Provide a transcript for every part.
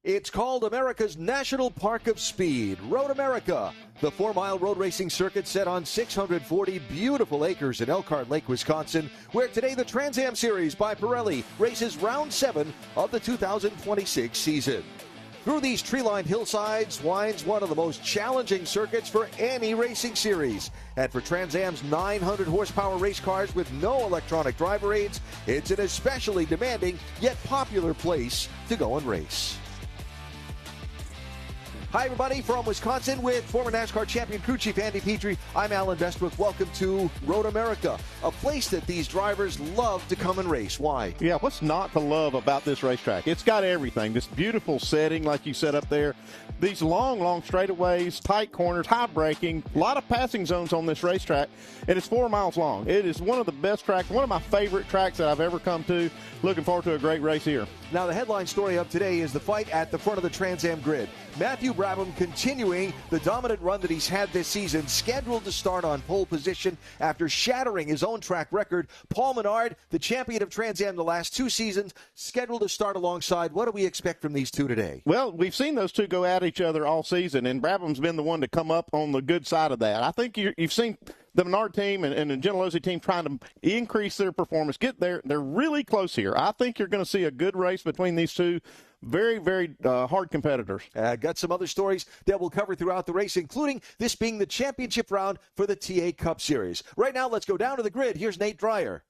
It's called America's National Park of Speed, Road America, the 4-mile road racing circuit set on 640 beautiful acres in Elkhart Lake, Wisconsin, where today the Trans Am Series by Pirelli races round 7 of the 2026 season. Through these tree-lined hillsides winds one of the most challenging circuits for any racing series. And for Trans Am's 900 horsepower race cars with no electronic driver aids, it's an especially demanding yet popular place to go and race. Hi, everybody, from Wisconsin with former NASCAR champion crew chief Andy Petrie. I'm Alan Bestwick. Welcome to Road America, a place that these drivers love to come and race. Why? Yeah, what's not to love about this racetrack? It's got everything. This beautiful setting like you set up there. These long straightaways, tight corners, high braking, a lot of passing zones on this racetrack, and it's 4 miles long. It is one of the best tracks, one of my favorite tracks that I've ever come to. Looking forward to a great race here. Now, the headline story of today is the fight at the front of the Trans Am grid. Matthew Brabham continuing the dominant run that he's had this season, scheduled to start on pole position after shattering his own track record. Paul Menard, the champion of Trans Am the last 2 seasons, scheduled to start alongside. What do we expect from these two today? Well, we've seen those two go at each other all season, and Brabham's been the one to come up on the good side of that. I think you've seen the Menard team and the Gentilozzi team trying to increase their performance, get there. They're really close here. I think you're going to see a good race between these two. Very, very hard competitors. Got some other stories that we'll cover throughout the race, including this being the championship round for the TA Cup Series. Right now, let's go down to the grid. Here's Nate Dreyer.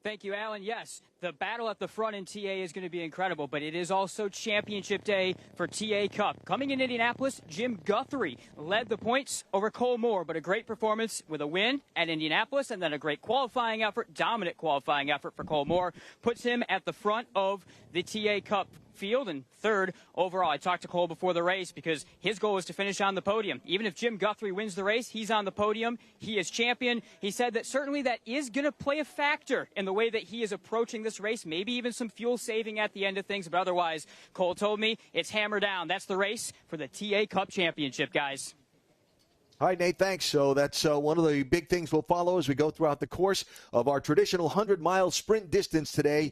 Thank you, Alan. Yes, the battle at the front in TA is going to be incredible, but it is also championship day for TA Cup. Coming in Indianapolis, Jim Guthrie led the points over Cole Moore, but a great performance with a win at Indianapolis, and then a great qualifying effort, dominant qualifying effort for Cole Moore, puts him at the front of the TA Cup field and third overall. I talked to Cole before the race because his goal is to finish on the podium. Even if Jim Guthrie wins the race, he's on the podium. He is champion. He said that certainly that is going to play a factor in the way that he is approaching this race, maybe even some fuel saving at the end of things, but otherwise, Cole told me it's hammer down. That's the race for the TA Cup Championship, guys. All right, Nate, thanks. So that's one of the big things we'll follow as we go throughout the course of our traditional 100-mile sprint distance today.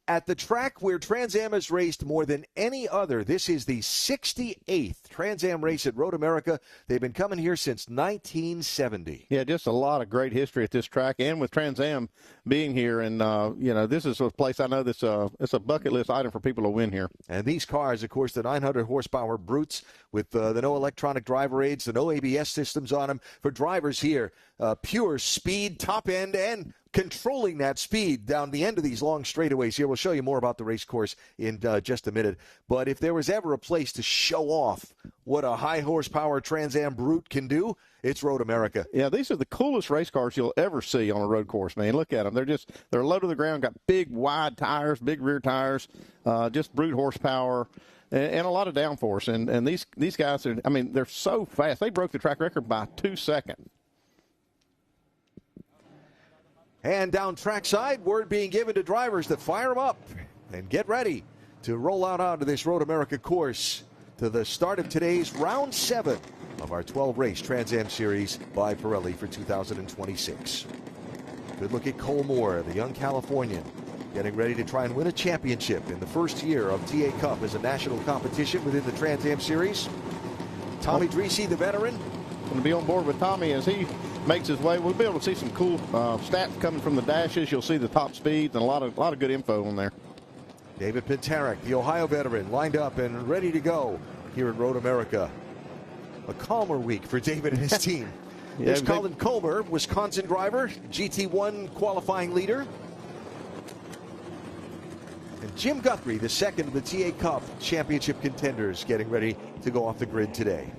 At the track where Trans Am has raced more than any other, this is the 68th Trans Am race at Road America. They've been coming here since 1970. Yeah, just a lot of great history at this track, and with Trans Am being here. And, this is a place I know that's it's a bucket list item for people to win here. And these cars, of course, the 900 horsepower brutes with the no electronic driver aids, the no ABS systems on them. For drivers here, pure speed, top end, and controlling that speed down the end of these long straightaways here. We'll show you more about the race course in just a minute. But if there was ever a place to show off what a high horsepower Trans Am brute can do, it's Road America. Yeah, these are the coolest race cars you'll ever see on a road course, man. Look at them. They're low to the ground, got big, wide tires, big rear tires, just brute horsepower. And a lot of downforce. And these guys they're so fast. They broke the track record by 2 seconds. And down trackside, word being given to drivers to fire them up and get ready to roll out onto this Road America course to the start of today's round 7 of our 12-race Trans Am Series by Pirelli for 2026. Good look at Cole Moore, the young Californian, getting ready to try and win a championship in the first year of TA Cup as a national competition within the Trans Am Series. Tommy Dreese, the veteran. Going to be on board with Tommy as he makes his way. We'll be able to see some cool stats coming from the dashes. You'll see the top speeds and a lot of good info on there. David Pintarek, the Ohio veteran, lined up and ready to go here at Road America. A calmer week for David and his team. There's Colin Colmer, Wisconsin driver, GT1 qualifying leader. And Jim Guthrie, the second of the TA Cup championship contenders, getting ready to go off the grid today.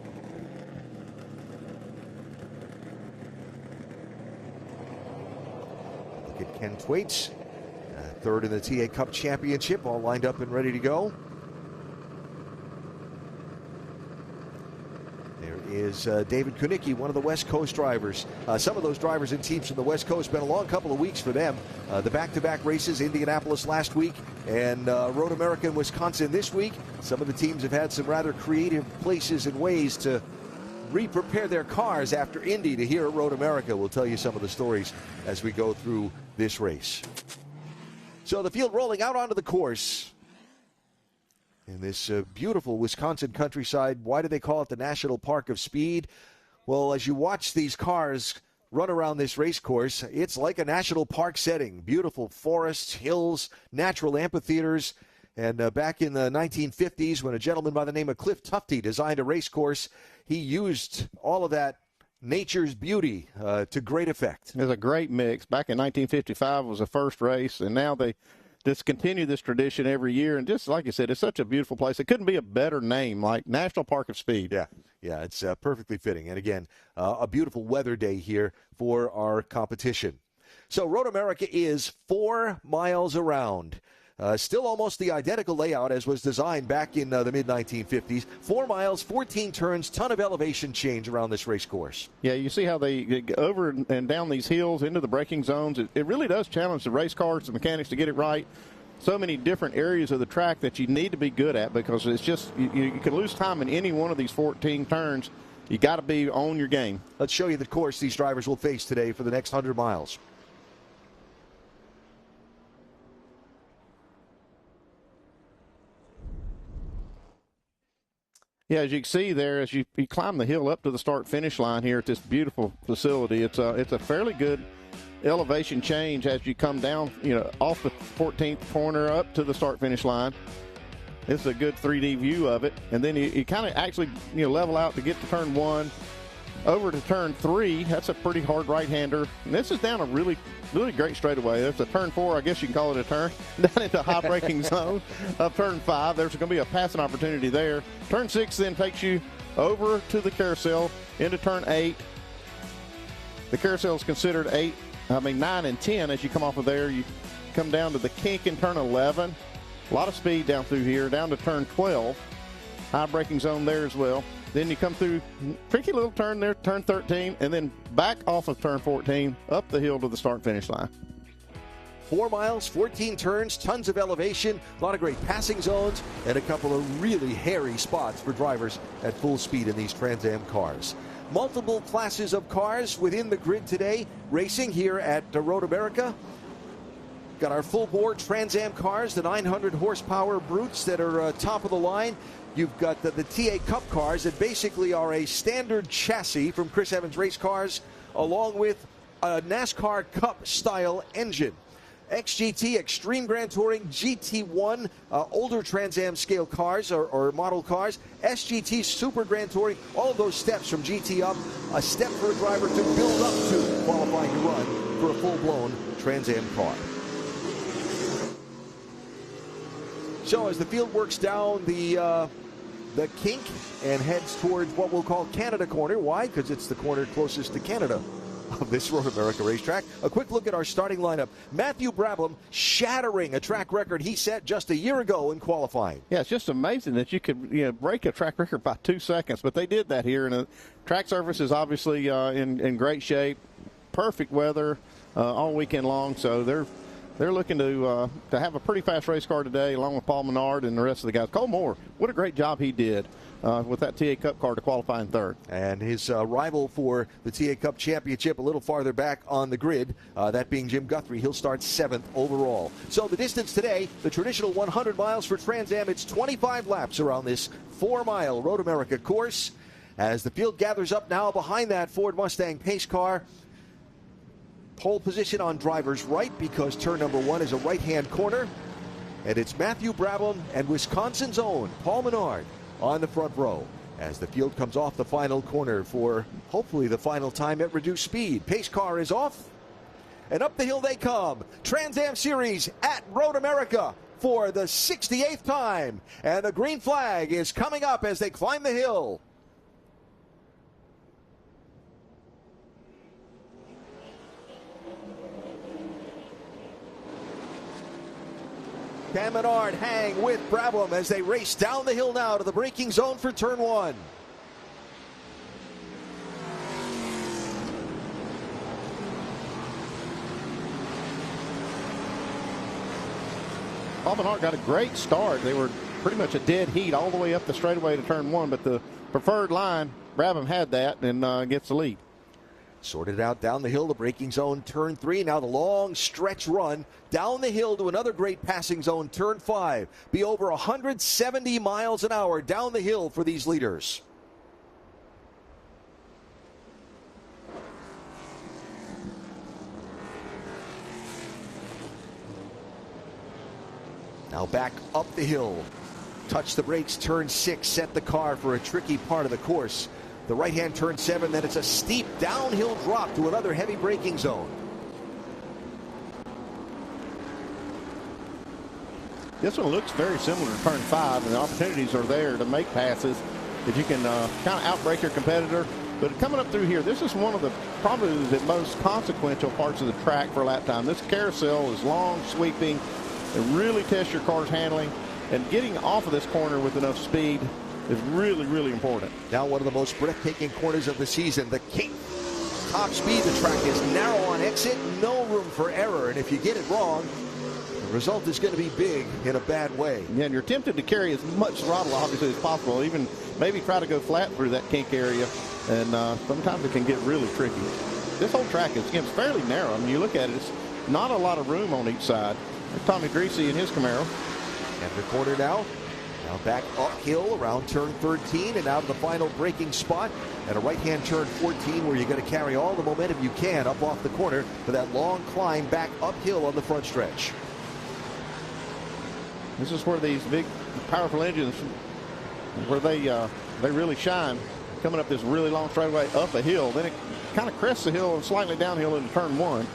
Look at Ken Thwaites, third in the TA Cup championship, all lined up and ready to go. Is David Kunicki, one of the West Coast drivers. Some of those drivers and teams from the West Coast, been a long couple of weeks for them. The back-to-back races, Indianapolis last week and Road America in Wisconsin this week. Some of the teams have had some rather creative places and ways to re-prepare their cars after Indy to here at Road America. We'll tell you some of the stories as we go through this race. So the field rolling out onto the course. in this beautiful Wisconsin countryside. Why do they call it the National Park of Speed? Well, as you watch these cars run around this race course, it's like a national park setting. Beautiful forests, hills, natural amphitheaters. And back in the 1950s, when a gentleman by the name of Cliff Tufte designed a race course, he used all of that nature's beauty to great effect. It was a great mix. Back in 1955 was the first race, and now they just continue this tradition every year. And just like you said, it's such a beautiful place. It couldn't be a better name, like National Park of Speed. Yeah, it's perfectly fitting. And again, a beautiful weather day here for our competition. So Road America is 4 miles around. Still almost the identical layout as was designed back in the mid-1950s. 4 miles, 14 turns, ton of elevation change around this race course. Yeah, you see how they get over and down these hills into the braking zones. It really does challenge the race cars, the mechanics to get it right. So many different areas of the track that you need to be good at, because it's just you can lose time in any one of these 14 turns. You got to be on your game. Let's show you the course these drivers will face today for the next 100 miles. Yeah, as you can see there, as you climb the hill up to the start-finish line here at this beautiful facility, it's a fairly good elevation change as you come down, off the 14th corner up to the start-finish line. This is a good 3D view of it, and then you kind of actually level out to get to turn 1. Over to turn 3, that's a pretty hard right-hander. And this is down a really, really great straightaway. There's a turn 4, I guess you can call it a turn, down into high braking zone of turn 5. There's going to be a passing opportunity there. Turn 6 then takes you over to the carousel into turn 8. The carousel is considered 9 and 10 as you come off of there. You come down to the kink in turn 11. A lot of speed down through here, down to turn 12. High braking zone there as well. Then you come through tricky little turn there, turn 13, and then back off of turn 14, up the hill to the start-finish line. 4 miles, 14 turns, tons of elevation, a lot of great passing zones, and a couple of really hairy spots for drivers at full speed in these Trans Am cars. Multiple classes of cars within the grid today, racing here at Road America. Got our full board Trans Am cars, the 900 horsepower brutes that are top of the line. You've got the TA Cup cars that basically are a standard chassis from Chris Evans Race Cars, along with a NASCAR Cup style engine. XGT, Extreme Grand Touring, GT1, older Trans Am scale cars or model cars, SGT, Super Grand Touring, all of those steps from GT up, a step for a driver to build up to qualifying to run for a full-blown Trans Am car. So as the field works down the kink and heads towards what we'll call Canada Corner. Why? Because it's the corner closest to Canada of this Road America racetrack. A quick look at our starting lineup. Matthew Brabham shattering a track record he set just a year ago in qualifying. Yeah, it's just amazing that you could break a track record by 2 seconds, but they did that here. And the track surface is obviously in great shape. Perfect weather all weekend long, so they're looking to have a pretty fast race car today, along with Paul Menard and the rest of the guys. Cole Moore, what a great job he did with that TA Cup car to qualify in third. And his rival for the TA Cup championship a little farther back on the grid, that being Jim Guthrie. He'll start 7th overall. So the distance today, the traditional 100 miles for Trans Am. It's 25 laps around this 4-mile Road America course. As the field gathers up now behind that Ford Mustang pace car, pole position on driver's right because turn number 1 is a right-hand corner. And it's Matthew Brabham and Wisconsin's own Paul Menard on the front row as the field comes off the final corner for hopefully the final time at reduced speed. Pace car is off and up the hill they come. Trans Am Series at Road America for the 68th time. And the green flag is coming up as they climb the hill. Cam Menard hang with Brabham as they race down the hill now to the braking zone for turn 1. Paul Menard got a great start. They were pretty much a dead heat all the way up the straightaway to turn 1, but the preferred line, Brabham had that and gets the lead. Sorted out down the hill, the braking zone, turn 3. Now the long stretch run down the hill to another great passing zone, turn 5. Be over 170 miles an hour down the hill for these leaders. Now back up the hill. Touch the brakes, turn 6, set the car for a tricky part of the course. The right-hand turn 7, then it's a steep downhill drop to another heavy braking zone. This one looks very similar to turn 5, and the opportunities are there to make passes that you can kind of outbrake your competitor. But coming up through here, this is one of the probably the most consequential parts of the track for lap time. This carousel is long, sweeping. It really tests your car's handling, and getting off of this corner with enough speed is really, really important. Now one of the most breathtaking corners of the season, the Cape. Top speed, the track is narrow on exit, no room for error, and if you get it wrong, the result is going to be big in a bad way. Yeah, and you're tempted to carry as much throttle, obviously, as possible, even maybe try to go flat through that kink area, and sometimes it can get really tricky. This whole track is, again, fairly narrow. I mean, you look at it, it's not a lot of room on each side. Tommy Dreese in his Camaro. And the corner now. Now back uphill around turn 13 and out of the final braking spot at a right-hand turn 14 where you're going to carry all the momentum you can up off the corner for that long climb back uphill on the front stretch. This is where these big, powerful engines, where they really shine. Coming up this really long straightaway up a hill, then it kind of crests the hill and slightly downhill into turn 1.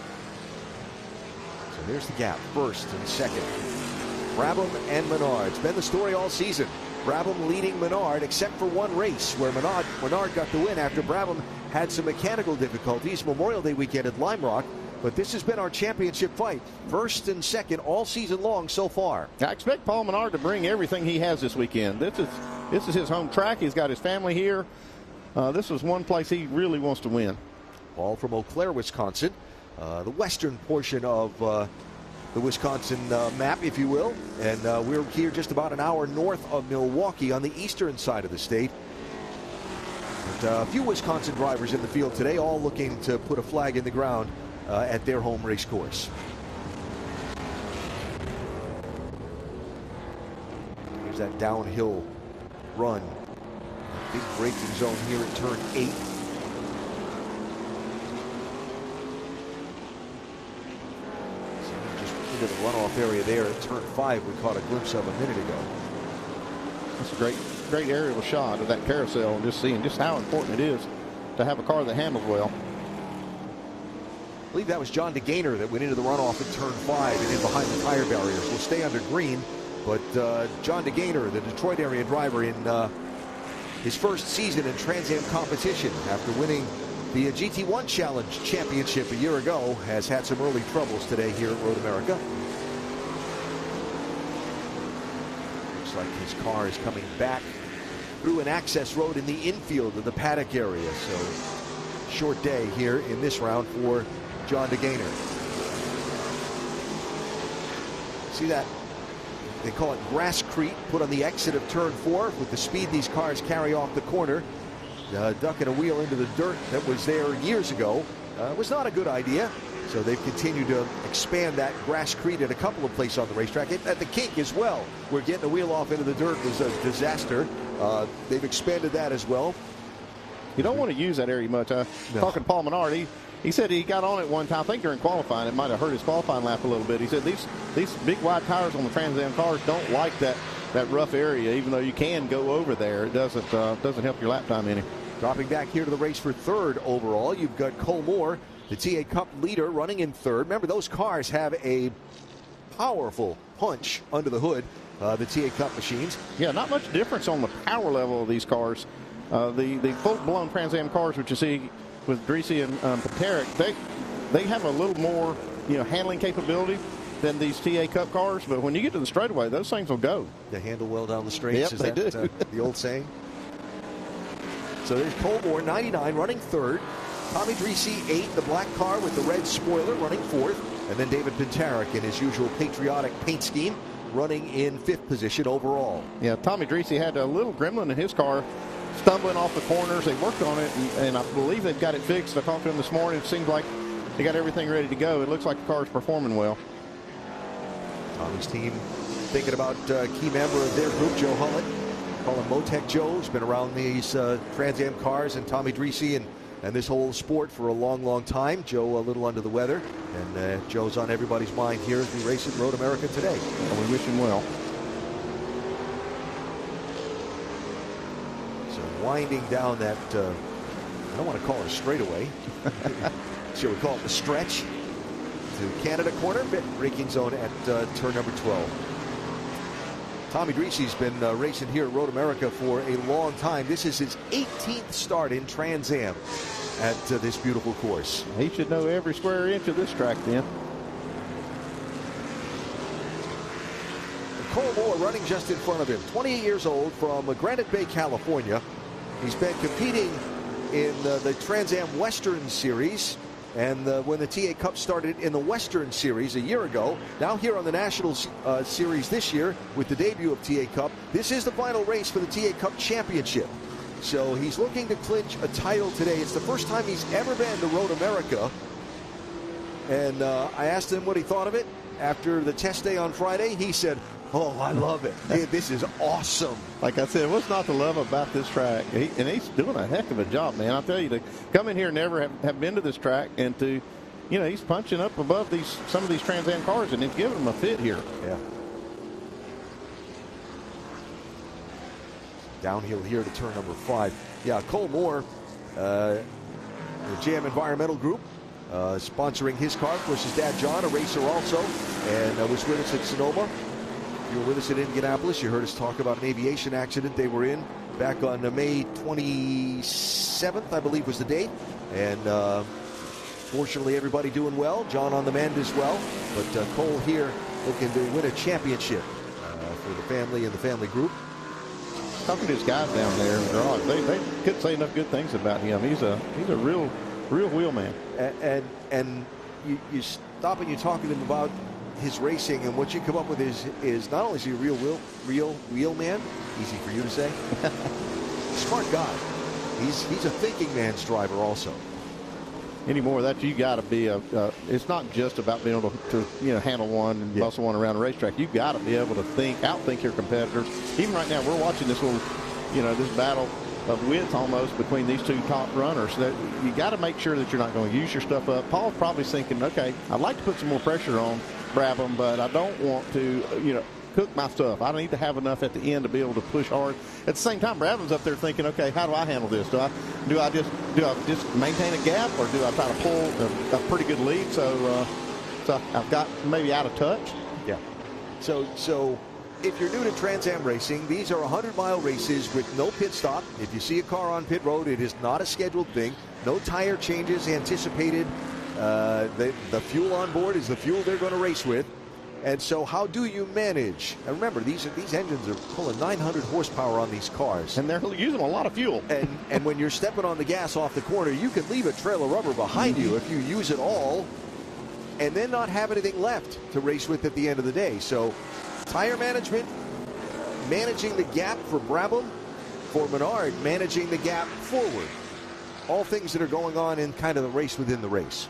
So there's the gap, first and second. Brabham and Menard. It's been the story all season. Brabham leading Menard, except for one race where Menard got the win after Brabham had some mechanical difficulties Memorial Day weekend at Lime Rock. But this has been our championship fight. First and second all season long so far. I expect Paul Menard to bring everything he has this weekend. This is his home track. He's got his family here. This is one place he really wants to win. Paul from Eau Claire, Wisconsin. The western portion of the Wisconsin map, if you will. And we're here just about an hour north of Milwaukee on the eastern side of the state. But a few Wisconsin drivers in the field today, all looking to put a flag in the ground at their home race course. Here's that downhill run. Big braking zone here at turn 8. Into the runoff area there at turn 5 we caught a glimpse of a minute ago. That's a great aerial shot of that carousel and just seeing just how important it is to have a car that handles well. I believe that was John DeGainer that went into the runoff at turn 5 and in behind the tire barriers. Will stay under green, but John DeGainer, the Detroit area driver in his first season in Trans Am competition after winning the GT1 Challenge Championship a year ago, has had some early troubles today here at Road America. Looks like his car is coming back through an access road in the infield of the paddock area. So short day here in this round for John DeGainer. See that? They call it grasscrete, put on the exit of turn 4 with the speed these cars carry off the corner. Ducking a wheel into the dirt that was there years ago was not a good idea. So they've continued to expand that grasscrete at a couple of places on the racetrack. At the kink as well, where getting a wheel off into the dirt was a disaster. They've expanded that as well. You don't want to use that area much. No. Talking to Paul Menard, he said he got on it one time, I think during qualifying. It might have hurt his qualifying lap a little bit. He said these big wide tires on the Trans Am cars don't like that rough area, even though you can go over there. It doesn't help your lap time any. Dropping back here to the race for third overall, you've got Cole Moore, the TA Cup leader, running in third. Remember, those cars have a powerful punch under the hood, the TA Cup machines. Yeah, not much difference on the power level of these cars. The full-blown Trans Am cars, which you see with Dreese and Paterick, they have a little more handling capability than these TA Cup cars. But when you get to the straightaway, those things will go. They handle well down the straights. Yep, is they that do. The old saying? So there's Cole Moore, 99, running third. Tommy Dreese, 8, the black car with the red spoiler, running fourth. And then David Paterick in his usual patriotic paint scheme, running in 5th position overall. Yeah, Tommy Dreese had a little gremlin in his car stumbling off the corners. They worked on it, and I believe they've got it fixed. I talked to them this morning. It seems like they got everything ready to go. It looks like the car's performing well. Tommy's team thinking about key member of their group, Joe Hullett. Call him Motec Joe. He's been around these Trans Am cars and Tommy Dreese and this whole sport for a long, long time. Joe a little under the weather, and Joe's on everybody's mind here as we race at Road America today. And we wish him well. So winding down that, I don't want to call it a straightaway. Shall we call it the stretch? To Canada corner, braking zone at turn number 12. Tommy Dreese's been racing here at Road America for a long time. This is his 18th start in Trans Am at this beautiful course. He should know every square inch of this track then. Cole Moore running just in front of him, 28 years old, from Granite Bay, California. He's been competing in the Trans Am Western Series, and when the TA Cup started in the Western Series a year ago, now here on the National Series this year with the debut of TA Cup, this is the final race for the TA Cup Championship. So he's looking to clinch a title today. It's the first time he's ever been to Road America. And I asked him what he thought of it after the test day on Friday. He said, "Oh, I love it. This is awesome." Like I said, what's not to love about this track? And he's doing a heck of a job, man. I'll tell you, to come in here and never have been to this track, and to, you know, he's punching up above some of these Trans Am cars, and it's giving them a fit here. Yeah. Downhill here to turn number 5. Yeah, Cole Moore, the Jam Environmental Group, sponsoring his car. Of course, his dad, John, a racer also, and was with us at Sonoma. You were with us in Indianapolis. You heard us talk about an aviation accident they were in back on May 27th, I believe was the date. And fortunately, everybody doing well. John on the mend as well. But Cole here looking to win a championship for the family and the family group. Talking to his guys down there in the garage, they couldn't say enough good things about him. He's a real wheel man. And you stop and you talk to him about his racing, and what you come up with is not only is he a real wheel man, easy for you to say, smart guy. He's a thinking man's driver also. Anymore, that you got to be it's not just about being able to handle one and muscle one around a racetrack. You got to be able to outthink your competitors. Even right now, we're watching this little, this battle of wits almost between these two top runners. That you got to make sure that you're not going to use your stuff up. Paul's probably thinking, okay, I'd like to put some more pressure on Brabham, but I don't want to, cook my stuff. I need to have enough at the end to be able to push hard. At the same time, Brabham's up there thinking, okay, how do I handle this? Do I just maintain a gap, or do I try to pull a pretty good lead? So I've got maybe out of touch. Yeah. So if you're new to Trans Am racing, these are 100-mile races with no pit stop. If you see a car on pit road, it is not a scheduled thing. No tire changes anticipated. The fuel on board is the fuel they're going to race with. And so how do you manage? And remember, these engines are pulling 900 horsepower on these cars. And they're using a lot of fuel. And when you're stepping on the gas off the corner, you can leave a trail of rubber behind you if you use it all and then not have anything left to race with at the end of the day. So tire management, managing the gap for Brabham, for Menard, managing the gap forward. All things that are going on in kind of the race within the race.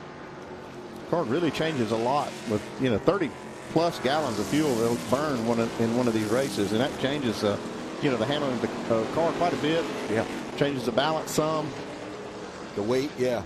The car really changes a lot with, 30 plus gallons of fuel they'll burn in one of these races, and that changes the handling of the car quite a bit. Yeah, changes the balance some, the weight. Yeah.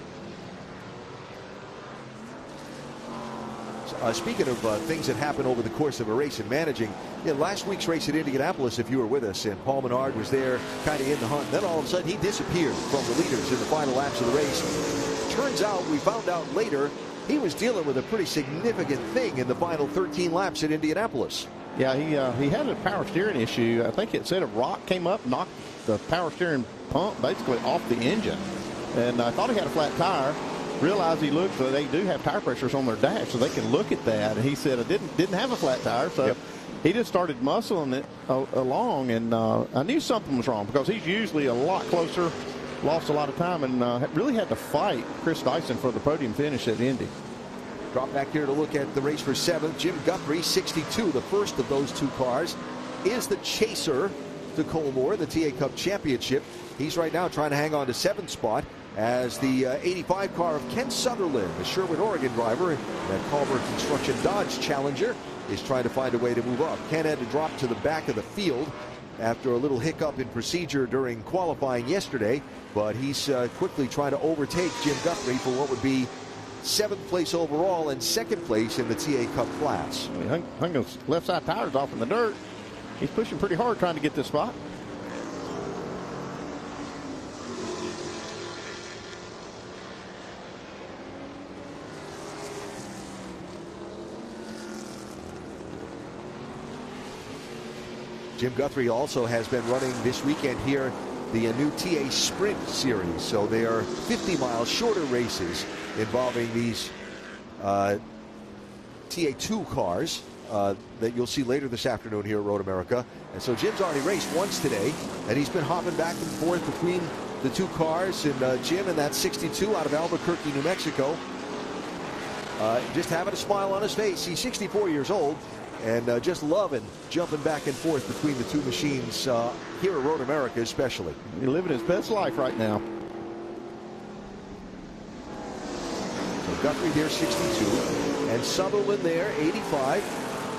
Speaking of things that happen over the course of a race and managing, last week's race at Indianapolis, if you were with us, and Paul Menard was there kind of in the hunt, then all of a sudden he disappeared from the leaders in the final laps of the race. Turns out, we found out later, he was dealing with a pretty significant thing in the final 13 laps at Indianapolis. Yeah, he had a power steering issue. I think it said a rock came up, knocked the power steering pump basically off the engine. And I thought he had a flat tire. Realized he looked, so they do have tire pressures on their dash, so they can look at that. And he said, I didn't have a flat tire, so he just started muscling it along. And I knew something was wrong because he's usually a lot closer. Lost a lot of time and really had to fight Chris Dyson for the podium finish at Indy. Drop back here to look at the race for 7th. Jim Guthrie, 62, the first of those two cars, is the chaser. to Colmore in the TA Cup Championship. He's right now trying to hang on to 7th spot as the 85 car of Ken Sutherland, the Sherwood, Oregon driver, and that Culver Construction Dodge Challenger, is trying to find a way to move up. Ken had to drop to the back of the field after a little hiccup in procedure during qualifying yesterday, but he's quickly trying to overtake Jim Guthrie for what would be 7th place overall and 2nd place in the TA Cup class. He hung those left side tires off in the dirt. He's pushing pretty hard trying to get this spot. Jim Guthrie also has been running this weekend here the new TA Sprint Series. So they are 50-mile shorter races involving these TA2 cars that you'll see later this afternoon here at Road America. And so Jim's already raced once today, and he's been hopping back and forth between the two cars. And Jim in that 62 out of Albuquerque, New Mexico, just having a smile on his face. He's 64 years old. And just loving jumping back and forth between the two machines here at Road America especially. He's living his best life right now. So Guthrie there 62 and Sutherland there 85,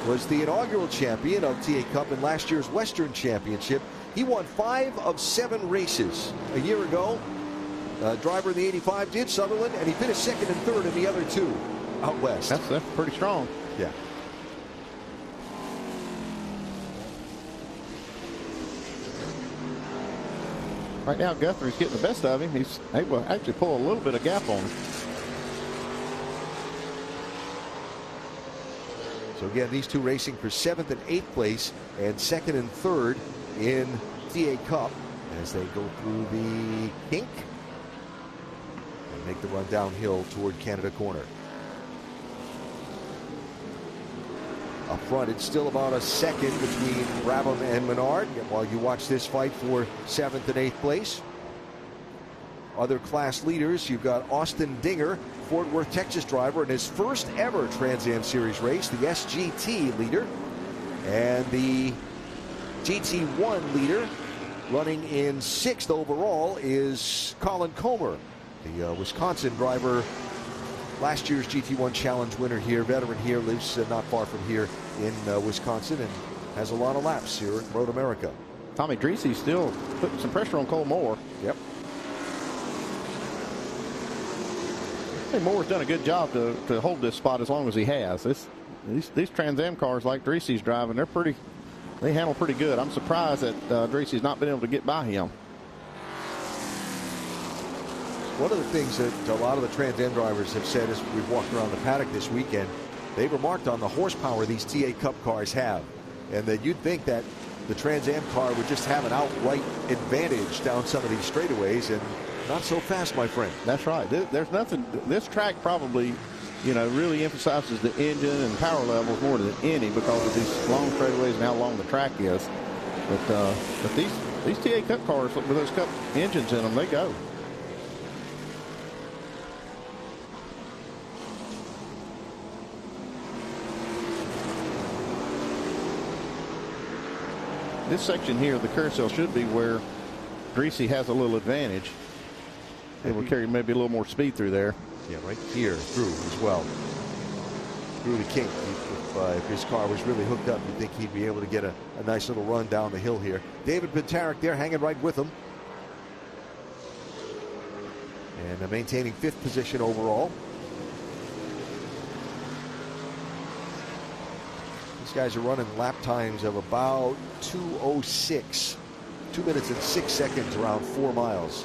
was the inaugural champion of TA Cup in last year's Western Championship. He won 5 of 7 races a year ago. Driver in the 85 did, Sutherland, and he finished 2nd and 3rd in the other 2 out west. That's pretty strong. Yeah. Right now, Guthrie's getting the best of him. He's able to actually pull a little bit of gap on him. So again, these two racing for 7th and 8th place and 2nd and 3rd in TA Cup as they go through the kink and make the run downhill toward Canada Corner. Up front, it's still about a second between Brabham and Menard while you watch this fight for 7th and 8th place. Other class leaders, you've got Austin Dinger, Fort Worth, Texas driver, in his first ever Trans Am Series race, the SGT leader. And the GT1 leader, running in 6th overall, is Colin Comer, the Wisconsin driver. Last year's GT1 Challenge winner here, veteran here, lives not far from here in Wisconsin and has a lot of laps here at Road America. Tommy Dreesy still putting some pressure on Cole Moore. Yep. I think Moore's done a good job to hold this spot as long as he has. These Trans Am cars like Dreesy's driving, they handle pretty good. I'm surprised that Dreesy's not been able to get by him. One of the things that a lot of the Trans Am drivers have said as we've walked around the paddock this weekend, they've remarked on the horsepower these TA Cup cars have, and that you'd think that the Trans Am car would just have an outright advantage down some of these straightaways, and not so fast, my friend. That's right. There's nothing. This track probably, really emphasizes the engine and power levels more than any because of these long straightaways and how long the track is. But these TA Cup cars with those Cup engines in them, they go. This section here, the carousel, should be where Dreesy has a little advantage. It will carry maybe a little more speed through there. Yeah, right here through as well. Through the kink. If his car was really hooked up, you'd think he'd be able to get a nice little run down the hill here. David Pintarek there hanging right with him. And maintaining 5th position overall. These guys are running lap times of about 2:06. 2 minutes and 6 seconds around 4 miles.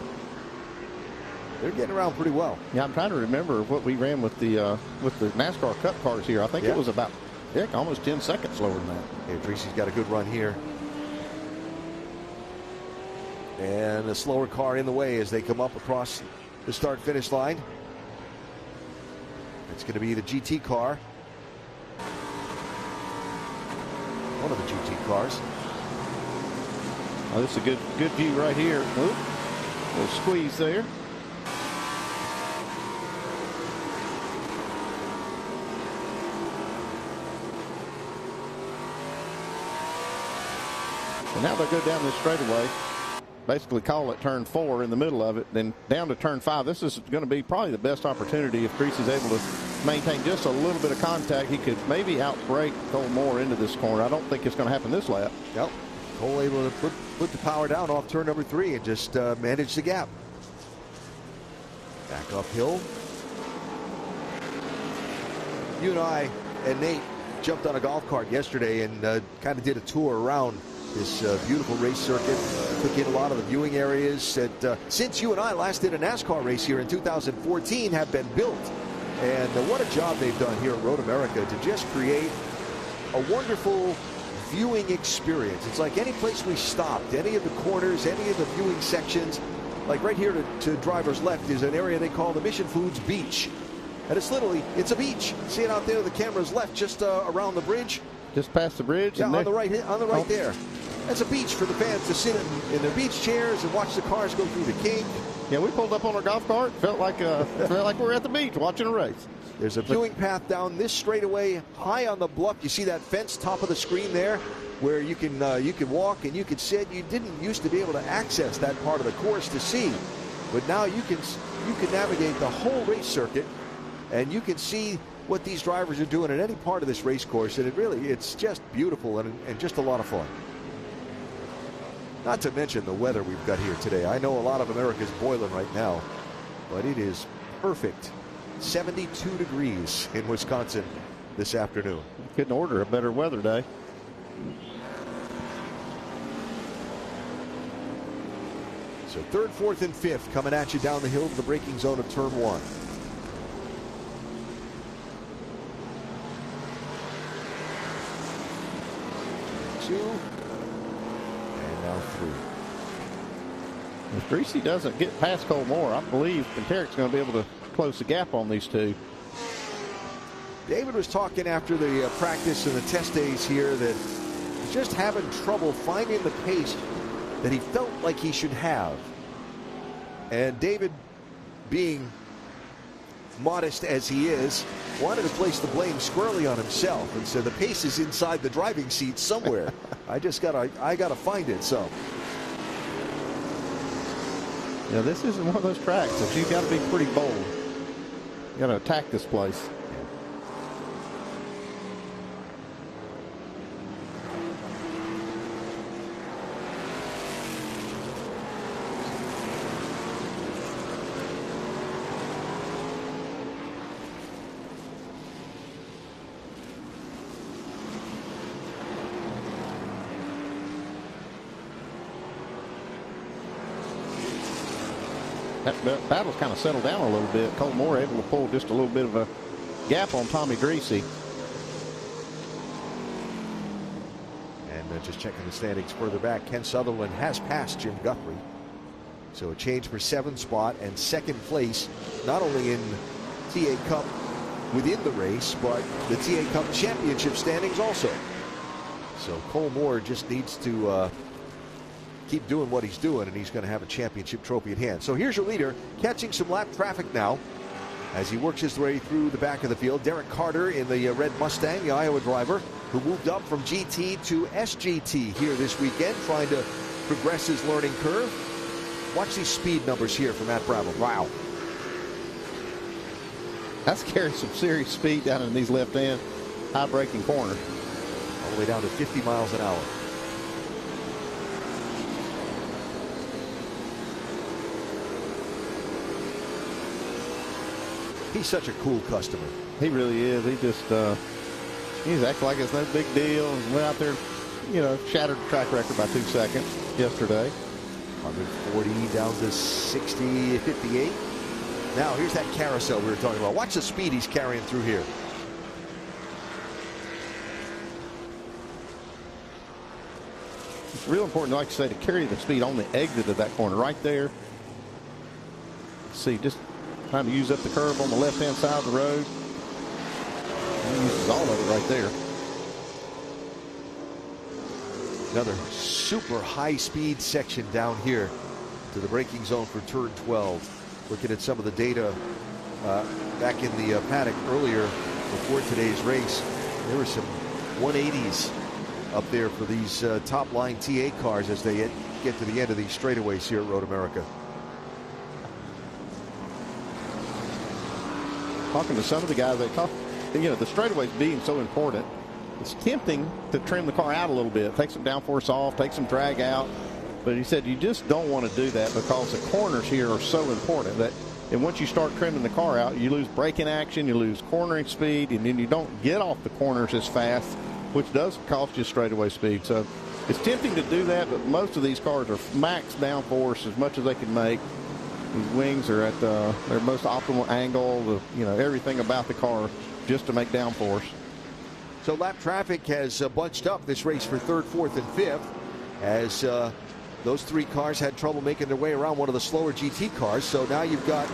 They're getting around pretty well. Yeah, I'm trying to remember what we ran with the NASCAR Cup cars here. I think it was about almost 10 seconds slower than that. Yeah, Dreesy's got a good run here. And a slower car in the way as they come up across the start-finish line. It's going to be the GT car. One of the GT cars. Oh, this is a good view right here. Oop, little squeeze there. And now they'll go down this straightaway. Basically call it turn 4 in the middle of it, then down to turn 5. This is going to be probably the best opportunity if Greasy's able to maintain just a little bit of contact. He could maybe outbrake Cole Moore into this corner. I don't think it's going to happen this lap. Yep. Cole able to put the power down off turn number 3 and just manage the gap. Back uphill. You and I and Nate jumped on a golf cart yesterday and kind of did a tour around this beautiful race circuit. Took in a lot of the viewing areas that since you and I last did a NASCAR race here in 2014 have been built. And what a job they've done here at Road America to just create a wonderful viewing experience. It's like any place we stopped, any of the corners, any of the viewing sections. Like right here to driver's left is an area they call the Mission Foods Beach. And it's literally, it's a beach. See it out there, the camera's left just around the bridge. Just past the bridge? Yeah, on the right there. That's a beach for the fans to sit in their beach chairs and watch the cars go through the kink. Yeah, we pulled up on our golf cart. Felt like we're at the beach watching a race. There's a viewing path down this straightaway high on the bluff. You see that fence top of the screen there where you can walk and you can sit. You didn't used to be able to access that part of the course to see. But now you can navigate the whole race circuit and you can see what these drivers are doing at any part of this race course. And it's just beautiful and just a lot of fun. Not to mention the weather we've got here today. I know a lot of America's boiling right now, but it is perfect. 72 degrees in Wisconsin this afternoon. Couldn't order a better weather day. So 3rd, 4th, and 5th coming at you down the hill to the braking zone of turn 1. Two. Now 3. If Greasy doesn't get past Cole Moore, I believe Pinteric's going to be able to close the gap on these two. David was talking after the practice and the test days here that he's just having trouble finding the pace that he felt like he should have. And David, being modest as he is, wanted to place the blame squarely on himself and said the pace is inside the driving seat somewhere. I gotta find it. So yeah, this isn't one of those tracks that you've got to be pretty bold. You got to attack this place. That battle's kind of settled down a little bit. Cole Moore able to pull just a little bit of a gap on Tommy Greasy. And just checking the standings further back, Ken Sutherland has passed Jim Guthrie. So a change for 7th spot and 2nd place, not only in TA Cup within the race, but the TA Cup championship standings also. So Cole Moore just needs to keep doing what he's doing, and he's going to have a championship trophy at hand. So here's your leader, catching some lap traffic now as he works his way through the back of the field. Derek Carter in the red Mustang, the Iowa driver, who moved up from GT to SGT here this weekend, trying to progress his learning curve. Watch these speed numbers here for Matt Brabham. Wow. That's carrying some serious speed down in these left-hand high braking corners. All the way down to 50 miles an hour. He's such a cool customer. He really is. He just, he's acting like it's no big deal. Went out there, shattered the track record by 2 seconds yesterday. 140 down to 60, 58. Now here's that carousel we were talking about. Watch the speed he's carrying through here. It's real important, like I say, to carry the speed on the exit of that corner right there. See, just trying to use up the curve on the left-hand side of the road. He uses all of it right there. Another super high-speed section down here to the braking zone for turn 12. Looking at some of the data back in the paddock earlier before today's race, there were some 180s up there for these top-line TA cars as they get to the end of these straightaways here at Road America. Talking to some of the guys, they talk, the straightaways being so important, it's tempting to trim the car out a little bit, take some downforce off, take some drag out. But he said you just don't want to do that because the corners here are so important and once you start trimming the car out, you lose braking action, you lose cornering speed, and then you don't get off the corners as fast, which does cost you straightaway speed. So it's tempting to do that, but most of these cars are max downforce as much as they can make. These wings are at their most optimal angle, everything about the car just to make downforce. So lap traffic has bunched up this race for third, fourth, and fifth as those three cars had trouble making their way around one of the slower GT cars. So now you've got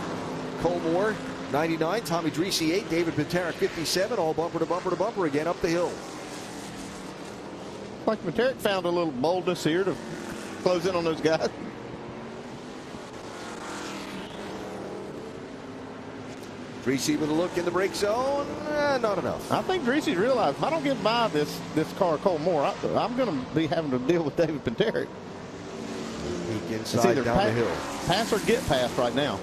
Cole Moore, 99, Tommy Dreese, 8, David Pinteric, 57, all bumper to bumper to bumper again up the hill. Like Pinteric found a little boldness here to close in on those guys. Dreese with a look in the brake zone, not enough. I think Dreese realized if I don't get by this car, Cole Moore, I'm going to be having to deal with David Pinteric. Inside down the hill. Pass or get past right now.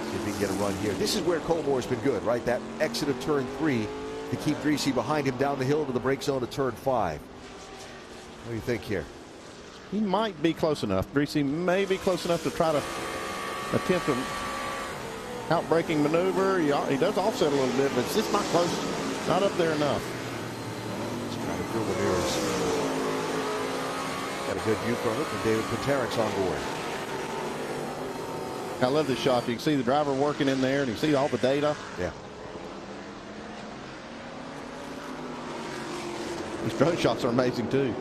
See if he can get a run here. This is where Cole Moore's been good, right? That exit of turn 3 to keep Dreese behind him down the hill to the brake zone of turn 5. What do you think here? He might be close enough. Dreese may be close enough to try to attempt an out-braking maneuver. He does offset a little bit, but it's just not close. Not up there enough. Just trying to fill the mirrors. Got a good view from it, and David Pinteric's on board. I love this shot. You can see the driver working in there, and you see all the data. Yeah. These drone shots are amazing, too.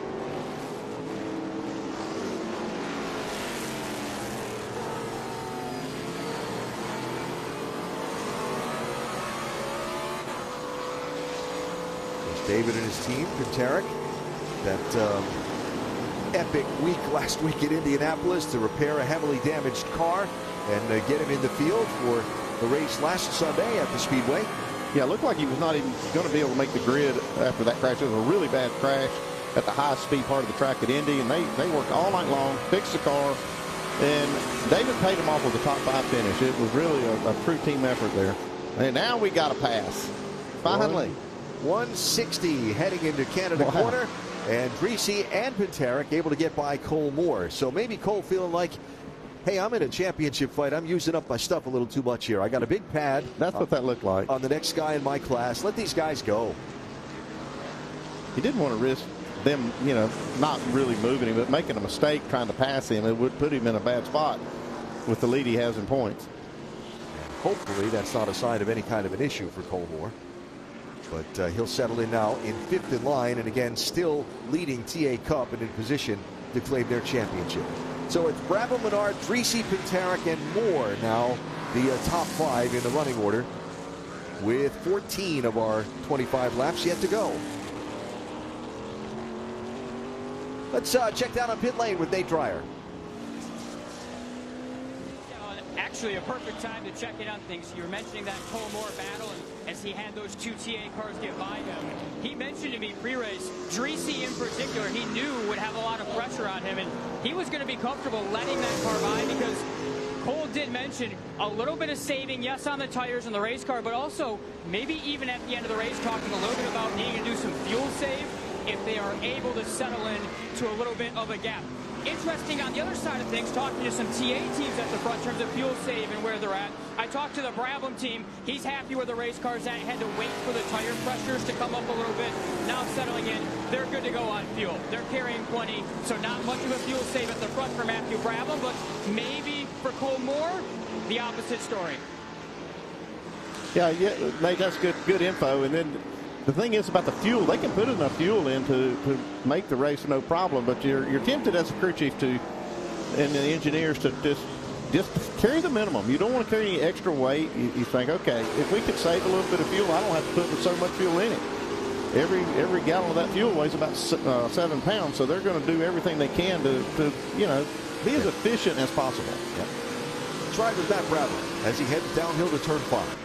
There's David and his team, Pinteric. That epic week last week in Indianapolis to repair a heavily damaged car and get him in the field for the race last Sunday at the Speedway. Yeah, it looked like he was not even going to be able to make the grid after that crash. It was a really bad crash at the high speed part of the track at Indy, and they worked all night long, fixed the car, and David paid him off with a top 5 finish. It was really a true team effort there. And now we got a pass. Finally. 160 heading into Canada corner. And Dreese and Pinteric able to get by Cole Moore. So maybe Cole feeling like, hey, I'm in a championship fight. I'm using up my stuff a little too much here. I got a big pad. That's what that looked like. On the next guy in my class. Let these guys go. He didn't want to risk them, not really moving him, but making a mistake trying to pass him. It would put him in a bad spot with the lead he has in points. Hopefully that's not a sign of any kind of an issue for Cole Moore. But he'll settle in now in 5th in line, and again still leading TA Cup and in position to claim their championship. So it's Brabham, Menard, Dreese, Pinteric, and Moore now the top 5 in the running order with 14 of our 25 laps yet to go. Let's check down on pit lane with Nate Dreyer. Actually, a perfect time to check in on things. You were mentioning that Cole Moore battle, and as he had those 2 TA cars get by him, he mentioned to me pre-race, Dreese in particular, he knew would have a lot of pressure on him, and he was going to be comfortable letting that car by because Cole did mention a little bit of saving, yes, on the tires and the race car, but also maybe even at the end of the race talking a little bit about needing to do some fuel save if they are able to settle in to a little bit of a gap. Interesting on the other side of things, talking to some TA teams at the front in terms of fuel save and where they're at. I talked to the Brabham team. He's happy where the race car's at. He had to wait for the tire pressures to come up a little bit. Now settling in, they're good to go on fuel. They're carrying plenty, so not much of a fuel save at the front for Matthew Brabham, but maybe for Cole Moore, the opposite story. Yeah, Nate, that's good info. And then the thing is about the fuel, they can put enough fuel in to make the race no problem, but you're tempted as a crew chief to, and the engineers to just carry the minimum. You don't want to carry any extra weight. You think, okay, if we could save a little bit of fuel, I don't have to put so much fuel in it. Every gallon of that fuel weighs about 7 pounds, so they're going to do everything they can to be as efficient as possible. Yep. Let's ride with Matt Brabham as he heads downhill to turn 5.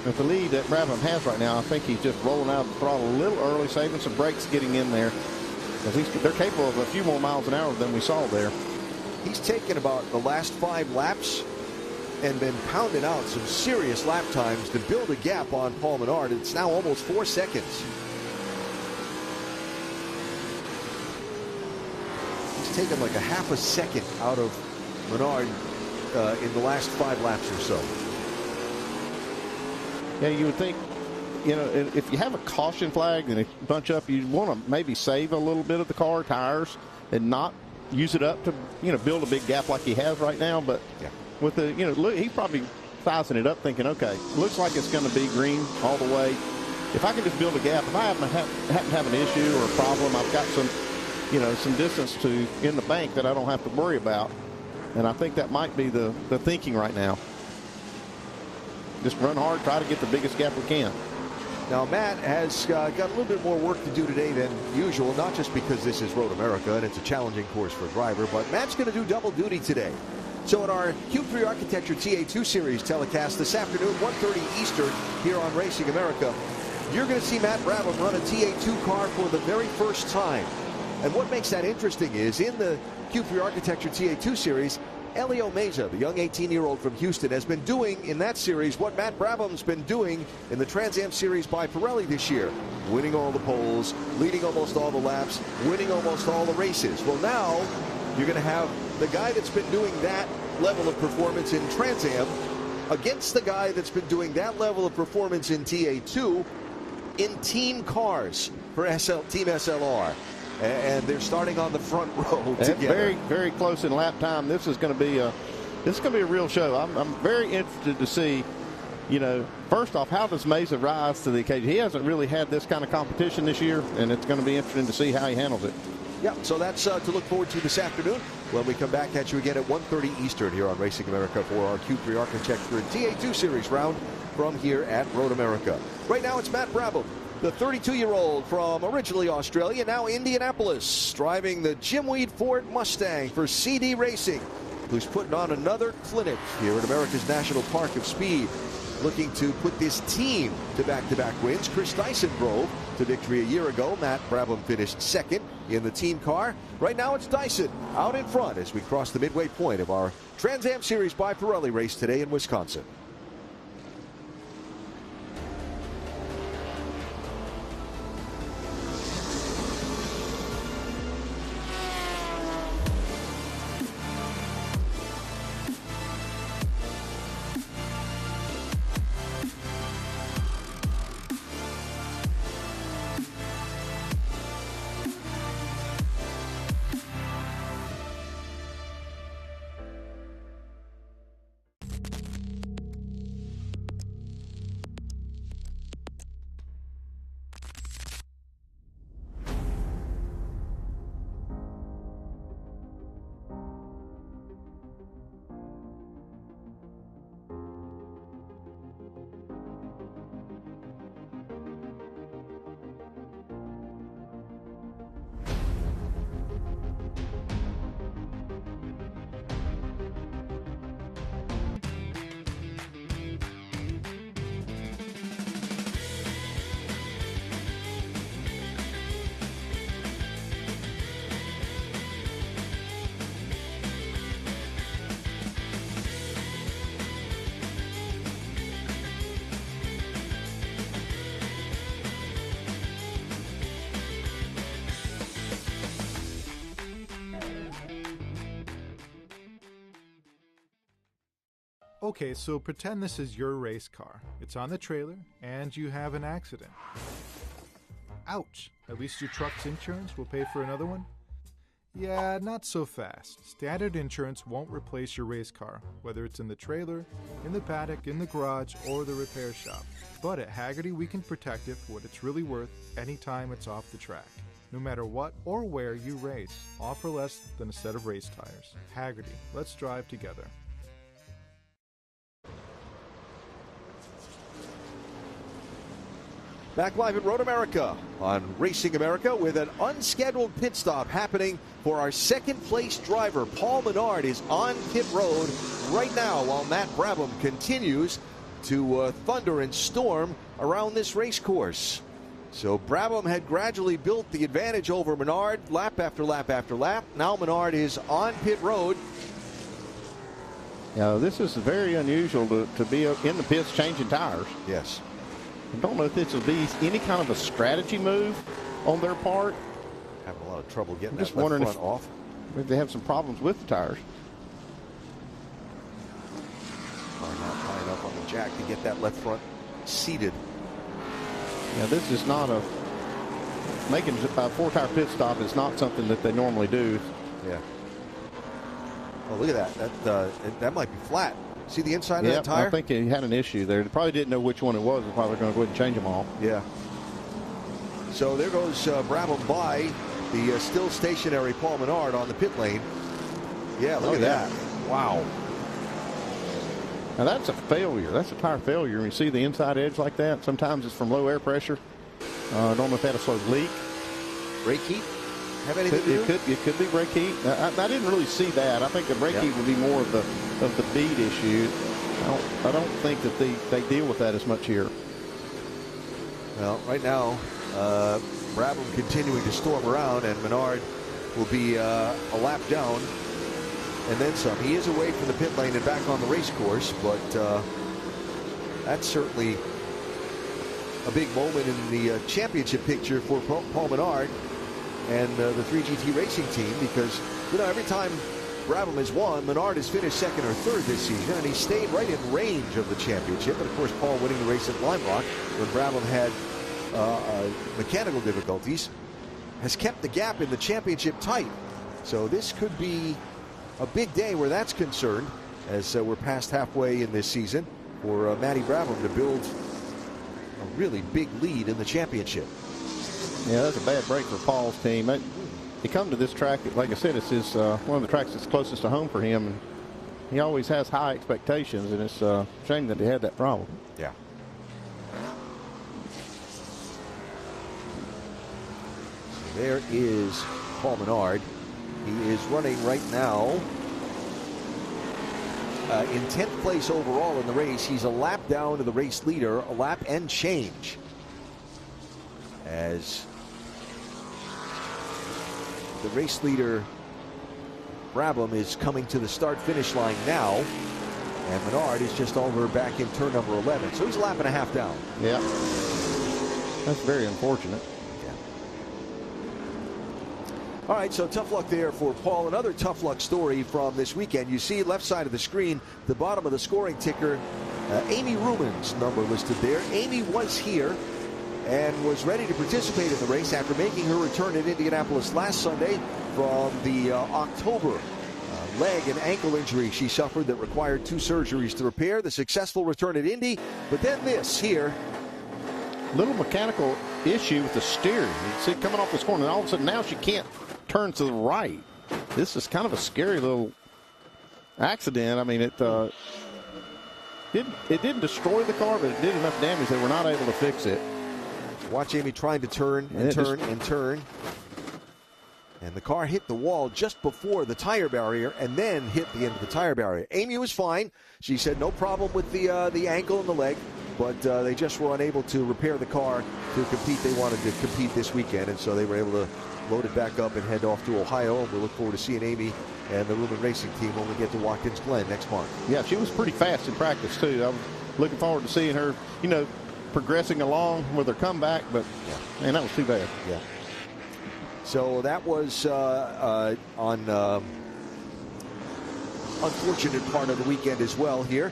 with the lead that Brabham has right now, I think he's just rolling out the throttle a little early, saving some brakes, getting in there. They're capable of a few more miles an hour than we saw there. He's taken about the last 5 laps and been pounding out some serious lap times to build a gap on Paul Menard. It's now almost 4 seconds. He's taken like a half a second out of Menard in the last 5 laps or so. Yeah, you would think, if you have a caution flag and a bunch up, you want to maybe save a little bit of the car tires and not use it up to, build a big gap like he has right now. But yeah, with the, he's probably sizing it up thinking, okay, looks like it's going to be green all the way. If I can just build a gap, if I happen to have an issue or a problem, I've got some, some distance in the bank that I don't have to worry about. And I think that might be the thinking right now. Just run hard, try to get the biggest gap we can. Now, Matt has got a little bit more work to do today than usual, not just because this is Road America and it's a challenging course for a driver, but Matt's going to do double duty today. So in our Cube 3 Architecture TA2 Series telecast this afternoon, 1:30 Eastern, here on Racing America, you're going to see Matt Brabham run a TA2 car for the very first time. And what makes that interesting is in the Cube 3 Architecture TA2 Series, Elio Meza, the young 18-year-old from Houston, has been doing in that series what Matt Brabham's been doing in the Trans Am Series by Pirelli this year. Winning all the poles, leading almost all the laps, winning almost all the races. Well, now you're going to have the guy that's been doing that level of performance in Trans Am against the guy that's been doing that level of performance in TA2 in team cars for Team SLR. And they're starting on the front row together. Very, very close in lap time. This is going to be a real show. I'm very interested to see, first off, how does Meza rise to the occasion? He hasn't really had this kind of competition this year, and it's going to be interesting to see how he handles it. Yeah, so that's to look forward to this afternoon when we come back at you again at 1:30 Eastern here on Racing America for our Q3 Architecture TA2 Series round from here at Road America. Right now it's Matt Brabham, the 32-year-old from originally Australia, now Indianapolis, driving the Jim Weed Ford Mustang for CD Racing, who's putting on another clinic here at America's National Park of Speed, looking to put this team to back-to-back wins. Chris Dyson drove to victory a year ago. Matt Brabham finished second in the team car. Right now it's Dyson out in front as we cross the midway point of our Trans Am Series by Pirelli race today in Wisconsin. Okay, so pretend this is your race car. It's on the trailer, and you have an accident. Ouch! At least your truck's insurance will pay for another one? Yeah, not so fast. Standard insurance won't replace your race car, whether it's in the trailer, in the paddock, in the garage, or the repair shop. But at Hagerty, we can protect it for what it's really worth anytime it's off the track. No matter what or where you race, offer less than a set of race tires. Hagerty, let's drive together. Back live at Road America on Racing America with an unscheduled pit stop happening for our second place driver. Paul Menard is on pit road right now while Matt Brabham continues to thunder and storm around this race course. So Brabham had gradually built the advantage over Menard lap after lap after lap. Now Menard is on pit road. Yeah, this is very unusual to be in the pits changing tires. Yes. I don't know if this will be any kind of a strategy move on their part. Having a lot of trouble getting I'm just that left wondering front off. If they have some problems with the tires. Probably not high enough on the jack to get that left front seated. Yeah, this is not making a 4-tire pit stop is not something that they normally do. Yeah. Oh, look at that. That might be flat. See the inside of that tire? I think he had an issue there. They probably didn't know which one it was. They're probably going to go ahead and change them all. Yeah. So there goes Brabham by the still stationary Paul Menard on the pit lane. Yeah, look at that. Wow. Now that's a failure. That's a tire failure. When you see the inside edge like that, sometimes it's from low air pressure. I don't know if that is a leak. Brake heat? Have anything to do? It could be brake heat. I didn't really see that. I think the brake heat would be more of the bead issue. I don't think that they deal with that as much here. Well, right now, Brabham continuing to storm around, and Menard will be a lap down and then some. He is away from the pit lane and back on the race course, but that's certainly a big moment in the championship picture for Paul Menard and the 3GT Racing team, because, you know, every time Brabham has won, Menard has finished second or third this season, and he stayed right in range of the championship. And, of course, Paul winning the race at Lime Rock when Brabham had mechanical difficulties has kept the gap in the championship tight. So this could be a big day where that's concerned, as we're past halfway in this season, for Matty Brabham to build a really big lead in the championship. Yeah, that's a bad break for Paul's team. He come to this track, like I said, it's one of the tracks that's closest to home for him, and he always has high expectations, and it's a shame that he had that problem. Yeah. So there is Paul Menard. He is running right now in 10th place overall in the race. He's a lap down to the race leader, a lap and change, as the race leader Brabham is coming to the start-finish line now, and Menard is just over back in turn number 11. So he's a lap and a half down. Yeah, that's very unfortunate. Yeah. All right, so tough luck there for Paul. Another tough luck story from this weekend. You see left side of the screen, the bottom of the scoring ticker, Amy Ruman's number listed there. Amy was here and was ready to participate in the race after making her return in Indianapolis last Sunday from the October leg and ankle injury she suffered that required 2 surgeries to repair. The successful return at Indy, but then this here. Little mechanical issue with the steering. You see it coming off this corner, and all of a sudden now she can't turn to the right. This is kind of a scary little accident. I mean, it didn't destroy the car, but it did enough damage they were not able to fix it. Watch Amy trying to turn and turn and turn. And the car hit the wall just before the tire barrier and then hit the end of the tire barrier. Amy was fine. She said no problem with the ankle and the leg, but they just were unable to repair the car to compete. They wanted to compete this weekend, and so they were able to load it back up and head off to Ohio. And we look forward to seeing Amy and the Ruman Racing team when we get to Watkins Glen next month. Yeah, she was pretty fast in practice, too. I'm looking forward to seeing her, progressing along with her comeback, but man, that was too bad. Yeah. So that was on unfortunate part of the weekend as well here.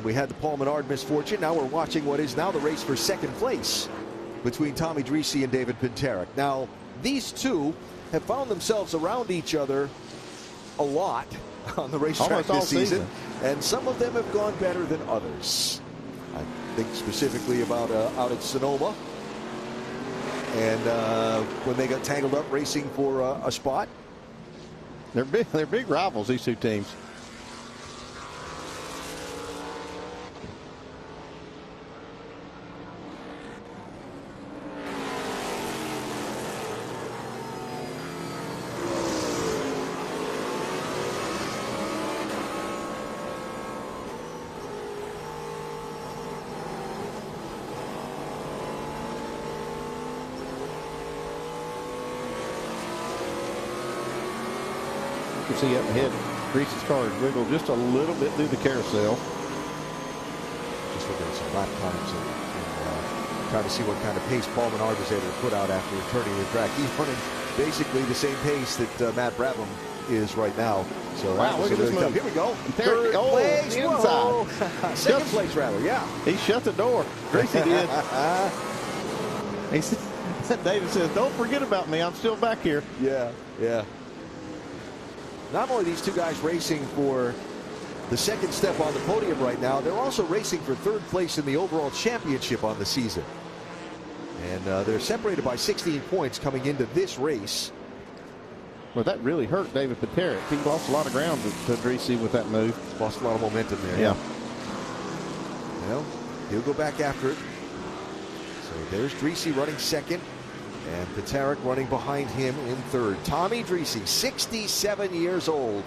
We had the Paul Menard misfortune. Now we're watching what is now the race for second place between Tommy Dreese and David Pinteric. Now, these two have found themselves around each other a lot on the racetrack this season, and some of them have gone better than others. I think specifically about out at Sonoma, and when they got tangled up racing for a spot. They're big rivals, these two teams. can see up ahead, Reese's car is wiggled just a little bit through the carousel. Just looking at some lap times and trying to see what kind of pace Paul Menard was able to put out after returning to the track. He's running basically the same pace that Matt Brabham is right now. So wow, look at this move. Here we go. Third place. Inside. Second place, rather, yeah. He shut the door. Greasy did. David says, don't forget about me. I'm still back here. Yeah, yeah. Not only these two guys racing for the second step on the podium right now, they're also racing for third place in the overall championship on the season. And they're separated by 16 points coming into this race. Well, that really hurt David Paterick. He lost a lot of ground to Dreesy with that move. Lost a lot of momentum there. Yeah. Well, he'll go back after it. So there's Dreesy running second, and Paterick running behind him in third. Tommy Dreesy, 67 years old,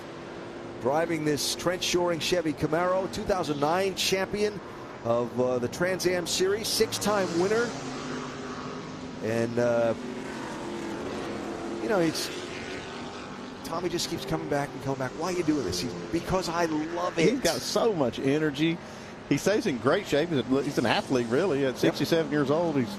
driving this trench shoring Chevy Camaro, 2009 champion of the Trans Am Series, 6-time winner. And, you know, Tommy just keeps coming back and coming back. Why are you doing this? Because I love it. He's got so much energy. He stays in great shape. He's an athlete, really. At 67 years old, he's,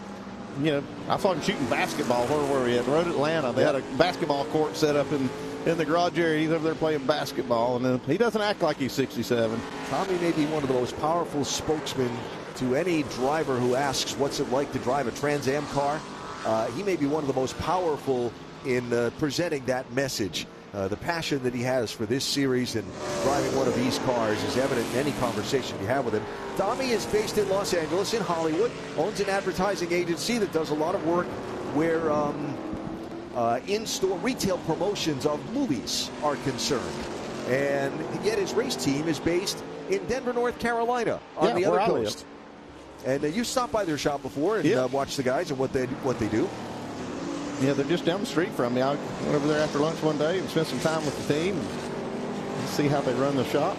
you know, I saw him shooting basketball. Where were we at? Road Atlanta. They had a basketball court set up in the garage area. He's over there playing basketball, and he doesn't act like he's 67. Tommy may be one of the most powerful spokesmen to any driver who asks what's it like to drive a Trans Am car. He may be one of the most powerful in presenting that message. The passion that he has for this series and driving one of these cars is evident in any conversation you have with him. Tommy is based in Los Angeles, in Hollywood, owns an advertising agency that does a lot of work where in-store retail promotions of movies are concerned. And yet his race team is based in Denver, North Carolina, on the other coast. And you stopped by their shop before and watched the guys and what they do. Yeah, they're just down the street from me. I went over there after lunch one day and spent some time with the team and see how they run the shop.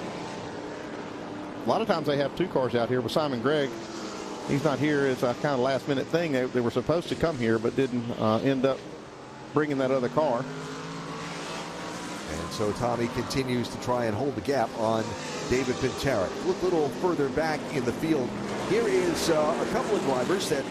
A lot of times they have two cars out here with Simon Gregg. He's not here. It's a kind of last-minute thing. They were supposed to come here but didn't end up bringing that other car. And so Tommy continues to try and hold the gap on David Paterick. Look a little further back in the field. Here is a couple of drivers that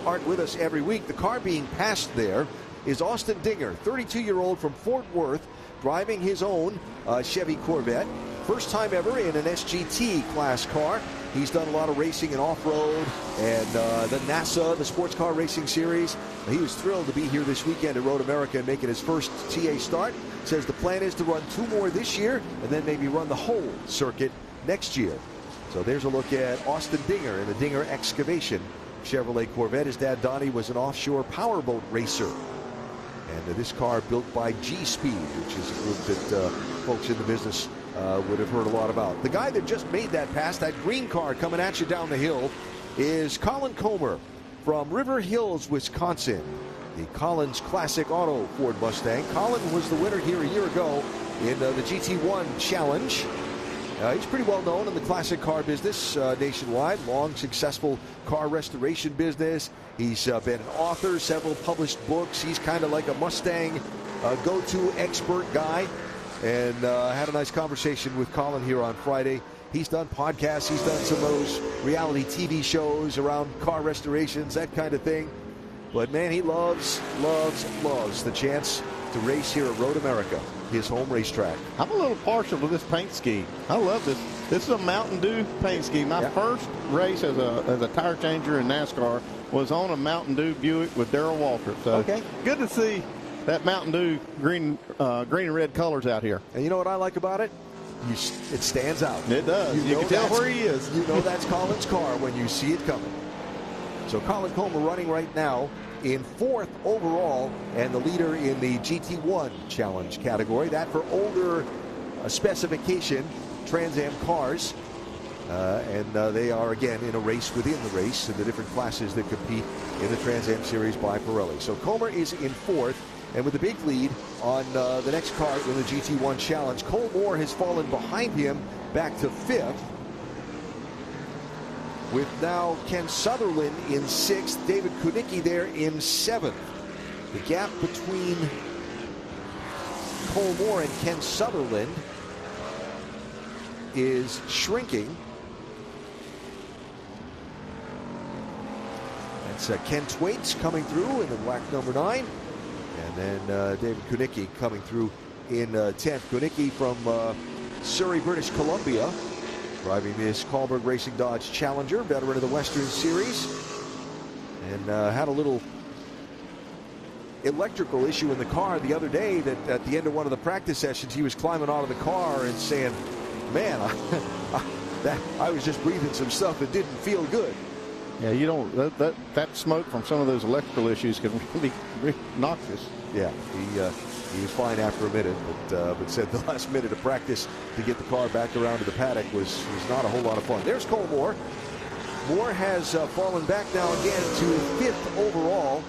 aren't with us every week. The car being passed there is Austin Dinger, 32-year-old from Fort Worth, driving his own Chevy Corvette. First time ever in an SGT class car. He's done a lot of racing in off-road and the NASA, the Sports Car Racing Series. He was thrilled to be here this weekend at Road America and making his first TA start. Says the plan is to run 2 more this year and then maybe run the whole circuit next year. So there's a look at Austin Dinger in the Dinger Excavation Chevrolet Corvette. His dad, Donnie, was an offshore powerboat racer. And this car built by G-Speed, which is a group that folks in the business would have heard a lot about. The guy that just made that pass, that green car coming at you down the hill, is Colin Comer from River Hills, Wisconsin. The Collins Classic Auto Ford Mustang. Colin was the winner here a year ago in the GT1 Challenge. He's pretty well known in the classic car business nationwide. Long, successful car restoration business. He's been an author, several published books. He's kind of like a Mustang go-to expert guy. And had a nice conversation with Colin here on Friday. He's done podcasts. He's done some of those reality TV shows around car restorations, that kind of thing. But, man, he loves the chance to race here at Road America, his home racetrack. I'm a little partial to this paint scheme. I love this. This is a Mountain Dew paint scheme. My first race as a tire changer in NASCAR was on a Mountain Dew Buick with Darrell Waltrip. So good to see that Mountain Dew green and red colors out here. And you know what I like about it? It stands out. It does. You can tell where he is. You know that's Colin's car when you see it coming. So Colin Comer running right now in 4th overall and the leader in the GT1 Challenge category. That for older specification Trans Am cars. And they are, again, in a race within the race in the different classes that compete in the Trans Am Series by Pirelli. So Comer is in 4th. And with a big lead on the next car in the GT1 Challenge, Cole Moore has fallen behind him back to 5th. With now Ken Sutherland in 6th, David Kunicki there in 7th. The gap between Cole Moore and Ken Sutherland is shrinking. That's Ken Thwaites coming through in the black number 9. And then David Kunicki coming through in 10th. Kunicki from Surrey, British Columbia, driving this Carlberg Racing Dodge Challenger, veteran of the Western Series. And had a little electrical issue in the car the other day that at the end of one of the practice sessions, he was climbing out of the car and saying, man, I was just breathing some stuff that didn't feel good. Yeah, you don't, that smoke from some of those electrical issues can be noxious. Yeah, he was fine after a minute, but said the last minute of practice to get the car back around to the paddock was not a whole lot of fun. There's Cole Moore. Moore has fallen back now again to 5th overall.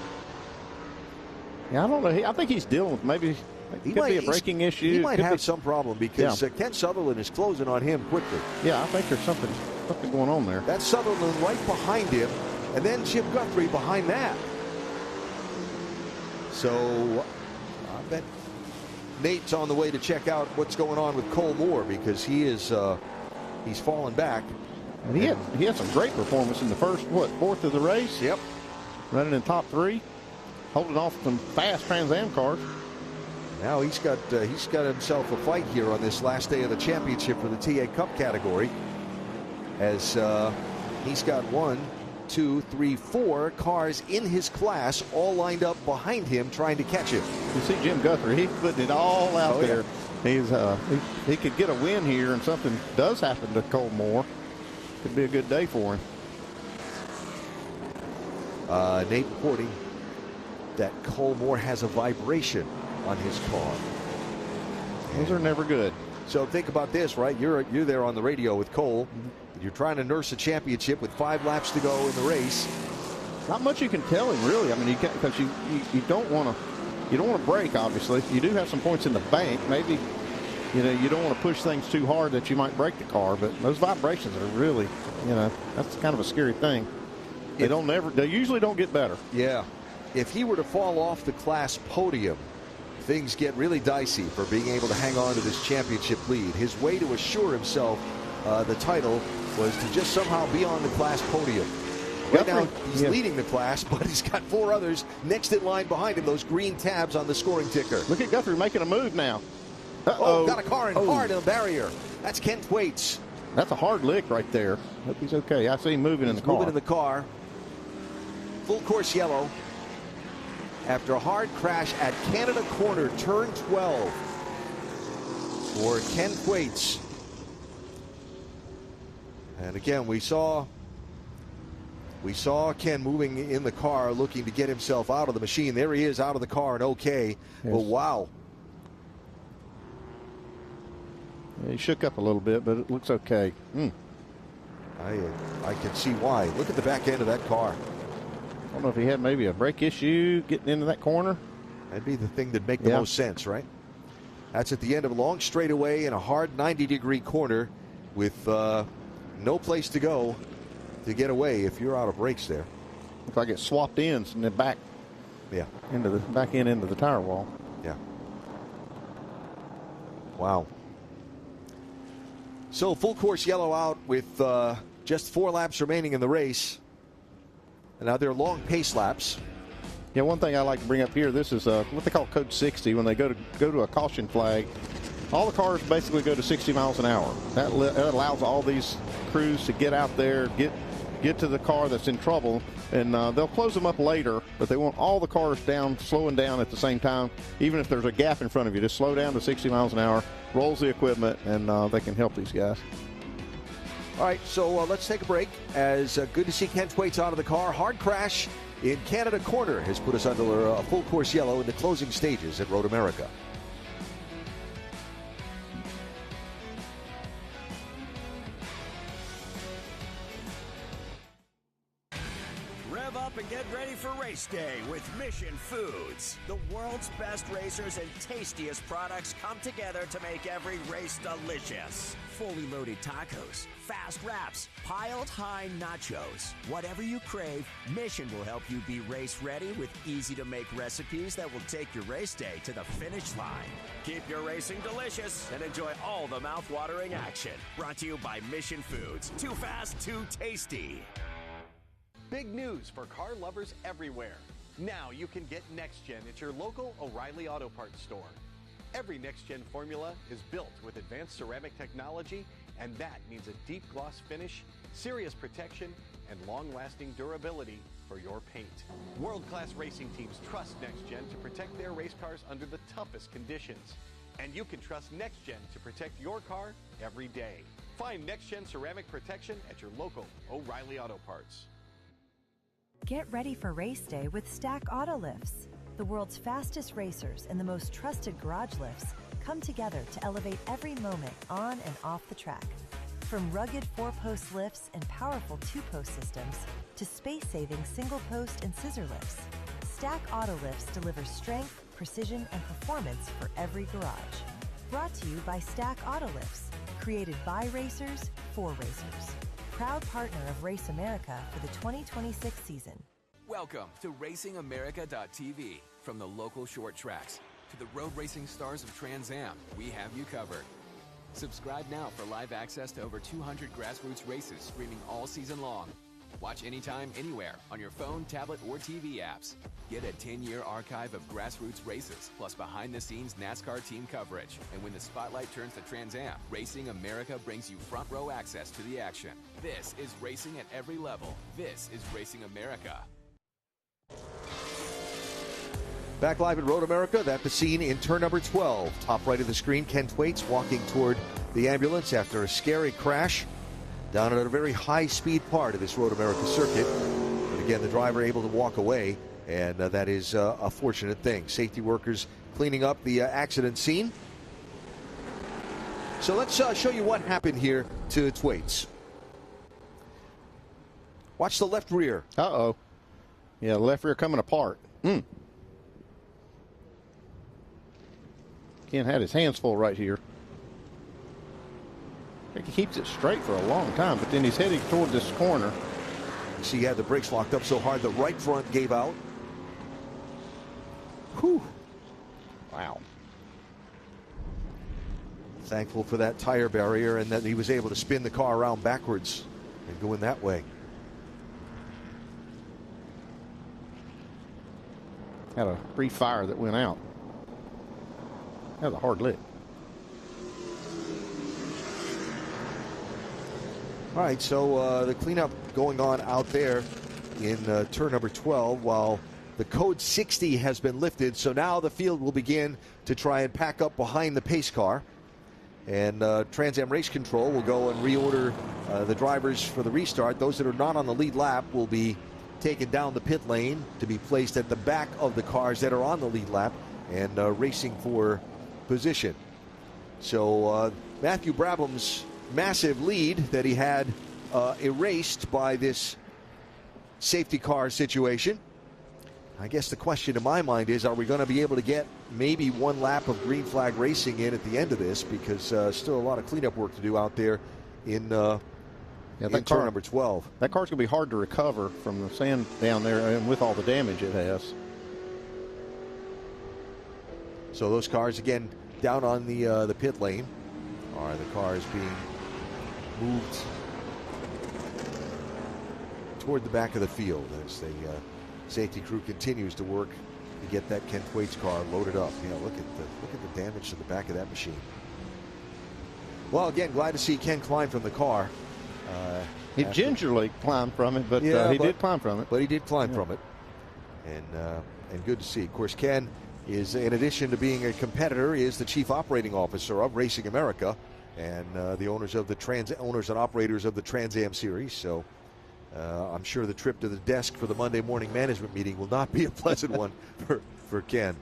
Yeah, I don't know. I think he's dealing with maybe could be a braking issue. He might have some problem because Ken Sutherland is closing on him quickly. Yeah, I think there's something going on there. That's Sutherland right behind him, and then Jim Guthrie behind that. So I bet Nate's on the way to check out what's going on with Cole Moore because he's fallen back. And he had some great performance in the first, 4th of the race? Yep. Running in top 3, holding off some fast Trans Am cars. Now he's got himself a fight here on this last day of the championship for the TA Cup category, as he's got 1, 2, 3, 4 cars in his class all lined up behind him trying to catch him. You see Jim Guthrie, he's putting it all out there. Yeah. He could get a win here, and something does happen to Cole Moore. Could be a good day for him. Nate reporting that Cole Moore has a vibration on his car. Those are never good. So think about this, right? You're there on the radio with Cole. You're trying to nurse a championship with 5 laps to go in the race. Not much you can tell him, really. I mean, you can't, because you don't want to break. Obviously, you do have some points in the bank. Maybe you don't want to push things too hard that you might break the car. But those vibrations are really, that's kind of a scary thing. They usually don't get better. Yeah. If he were to fall off the class podium, things get really dicey for being able to hang on to this championship lead. His way to assure himself the title was to just somehow be on the class podium. Right now, he's leading the class, but he's got 4 others next in line behind him, those green tabs on the scoring ticker. Look at Guthrie making a move now. Oh, got a car in hard in the barrier. That's Ken Thwaites. That's a hard lick right there. Hope he's okay. I see him moving in the car. Moving in the car. Full course yellow. After a hard crash at Canada Corner, turn 12 for Ken Thwaites. And again, we saw Ken moving in the car, looking to get himself out of the machine. There he is, out of the car and okay. Yes. Well, wow. Yeah, he shook up a little bit, but it looks okay. I can see why. Look at the back end of that car. I don't know if he had maybe a brake issue getting into that corner. That'd be the thing that'd make the most sense, right? That's at the end of a long straightaway in a hard 90-degree corner with no place to go to get away if you're out of brakes there. If I get swapped ends and then back into the tire wall. Yeah. Wow. So full course yellow out with just 4 laps remaining in the race. And now they're long pace laps. Yeah, one thing I like to bring up here, this is what they call code 60. When they go to a caution flag, all the cars basically go to 60 miles an hour. That allows all these crews to get out there, get to the car that's in trouble, and they'll close them up later, but they want all the cars slowing down at the same time. Even if there's a gap in front of you, just slow down to 60 miles an hour, rolls the equipment, and they can help these guys. All right, so let's take a break. As good to see Ken Thwaites out of the car. Hard crash in Canada Corner has put us under a full course yellow in the closing stages at Road America. Rev up and get ready for race day with Mission Foods. The world's best racers and tastiest products come together to make every race delicious. Fully loaded tacos, fast wraps, piled high nachos. Whatever you crave, Mission will help you be race ready with easy-to-make recipes that will take your race day to the finish line. Keep your racing delicious and enjoy all the mouth-watering action. Brought to you by Mission Foods. Too fast, too tasty. Big news for car lovers everywhere. Now you can get Next Gen at your local O'Reilly Auto Parts store. Every Next Gen formula is built with advanced ceramic technology, and that means a deep gloss finish, serious protection, and long-lasting durability for your paint. World-class racing teams trust Next Gen to protect their race cars under the toughest conditions. And you can trust Next Gen to protect your car every day. Find Next Gen ceramic protection at your local O'Reilly Auto Parts. Get ready for race day with Stack Auto Lifts. The world's fastest racers and the most trusted garage lifts come together to elevate every moment on and off the track. From rugged 4-post lifts and powerful 2-post systems to space-saving single-post and scissor lifts, Stack Auto Lifts delivers strength, precision, and performance for every garage. Brought to you by Stack Auto Lifts, created by racers for racers. Proud partner of Race America for the 2026 season. Welcome to RacingAmerica.tv. From the local short tracks to the road racing stars of Trans Am, we have you covered. Subscribe now for live access to over 200 grassroots races streaming all season long. Watch anytime, anywhere on your phone, tablet, or TV apps. Get a 10-year archive of grassroots races, plus behind-the-scenes NASCAR team coverage. And when the spotlight turns to Trans Am, Racing America brings you front-row access to the action. This is racing at every level. This is Racing America. Back live at Road America, that's the scene in turn number 12. Top right of the screen, Ken Thwaites walking toward the ambulance after a scary crash down at a very high-speed part of this Road America circuit. But again, the driver able to walk away, and that is a fortunate thing. Safety workers cleaning up the accident scene. So let's show you what happened here to Thwaites. Watch the left rear. Uh-oh. Yeah, the left rear coming apart. Ken had his hands full right here. I think he keeps it straight for a long time, but then he's heading toward this corner. See, he had the brakes locked up so hard the right front gave out. Whew. Wow. Thankful for that tire barrier and that he was able to spin the car around backwards and go in that way. Had a brief fire that went out. That was a hard lick. All right, so the cleanup going on out there in turn number 12 while the code 60 has been lifted. So now the field will begin to try and pack up behind the pace car. And Trans Am Race Control will go and reorder the drivers for the restart. Those that are not on the lead lap will be taken down the pit lane to be placed at the back of the cars that are on the lead lap and racing for position. So Matthew Brabham's massive lead that he had erased by this safety car situation. I guess the question in my mind is, are we going to be able to get maybe one lap of green flag racing in at the end of this, because still a lot of cleanup work to do out there in turn number 12. That car's going to be hard to recover from the sand down there and with all the damage it has. So those cars, again, down on the pit lane. Are the cars being moved toward the back of the field as the safety crew continues to work to get that Ken Thwaites car loaded up. You know, look at the damage to the back of that machine. Well, again, glad to see Ken climb from the car. He gingerly climbed from it, but he did climb from it. But he did climb from it, and good to see. Of course, Ken is, in addition to being a competitor, is the chief operating officer of Racing America, and the owners and operators of the Trans Am Series. So I'm sure the trip to the desk for the Monday morning management meeting will not be a pleasant one for Ken.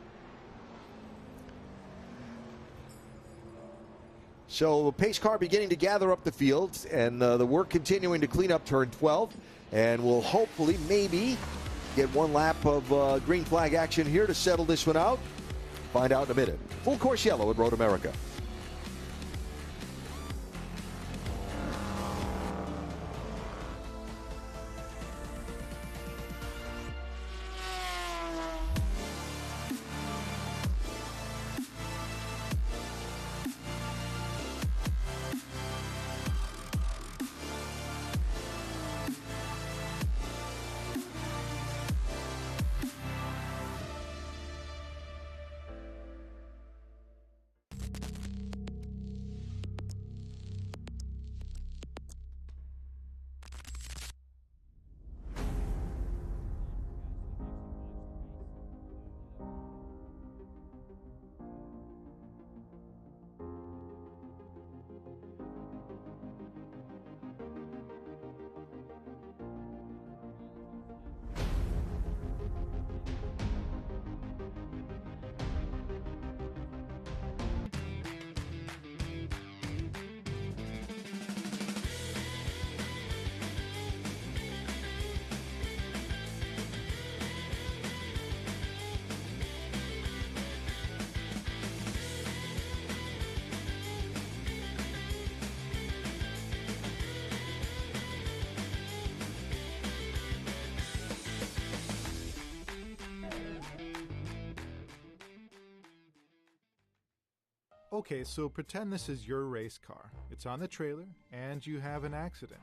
So pace car beginning to gather up the field, and the work continuing to clean up turn 12. And we'll hopefully maybe get one lap of green flag action here to settle this one out. Find out in a minute. Full course yellow at Road America. Okay, so pretend this is your race car. It's on the trailer, and you have an accident.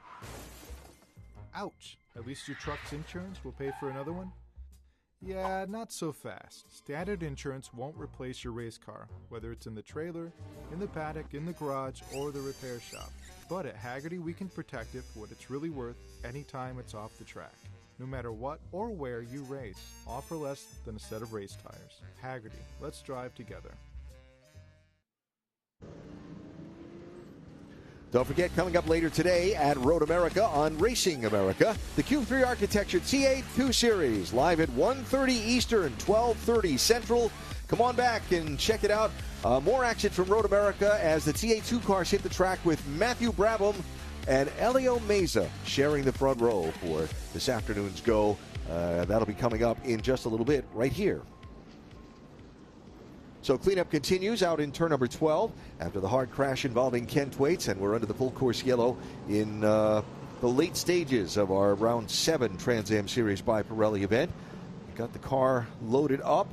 Ouch! At least your truck's insurance will pay for another one? Yeah, not so fast. Standard insurance won't replace your race car, whether it's in the trailer, in the paddock, in the garage, or the repair shop. But at Haggerty, we can protect it for what it's really worth anytime it's off the track. No matter what or where you race, all for less than a set of race tires. Haggerty, let's drive together. Don't forget, coming up later today at Road America on Racing America, the Q3 Architecture TA2 Series, live at 1:30 Eastern, 12:30 Central. Come on back and check it out. More action from Road America as the TA2 cars hit the track with Matthew Brabham and Elio Meza sharing the front row for this afternoon's go. That'll be coming up in just a little bit right here. So cleanup continues out in turn number 12 after the hard crash involving Ken Thwaites, and we're under the full course yellow in the late stages of our round 7 Trans Am Series by Pirelli event. We got the car loaded up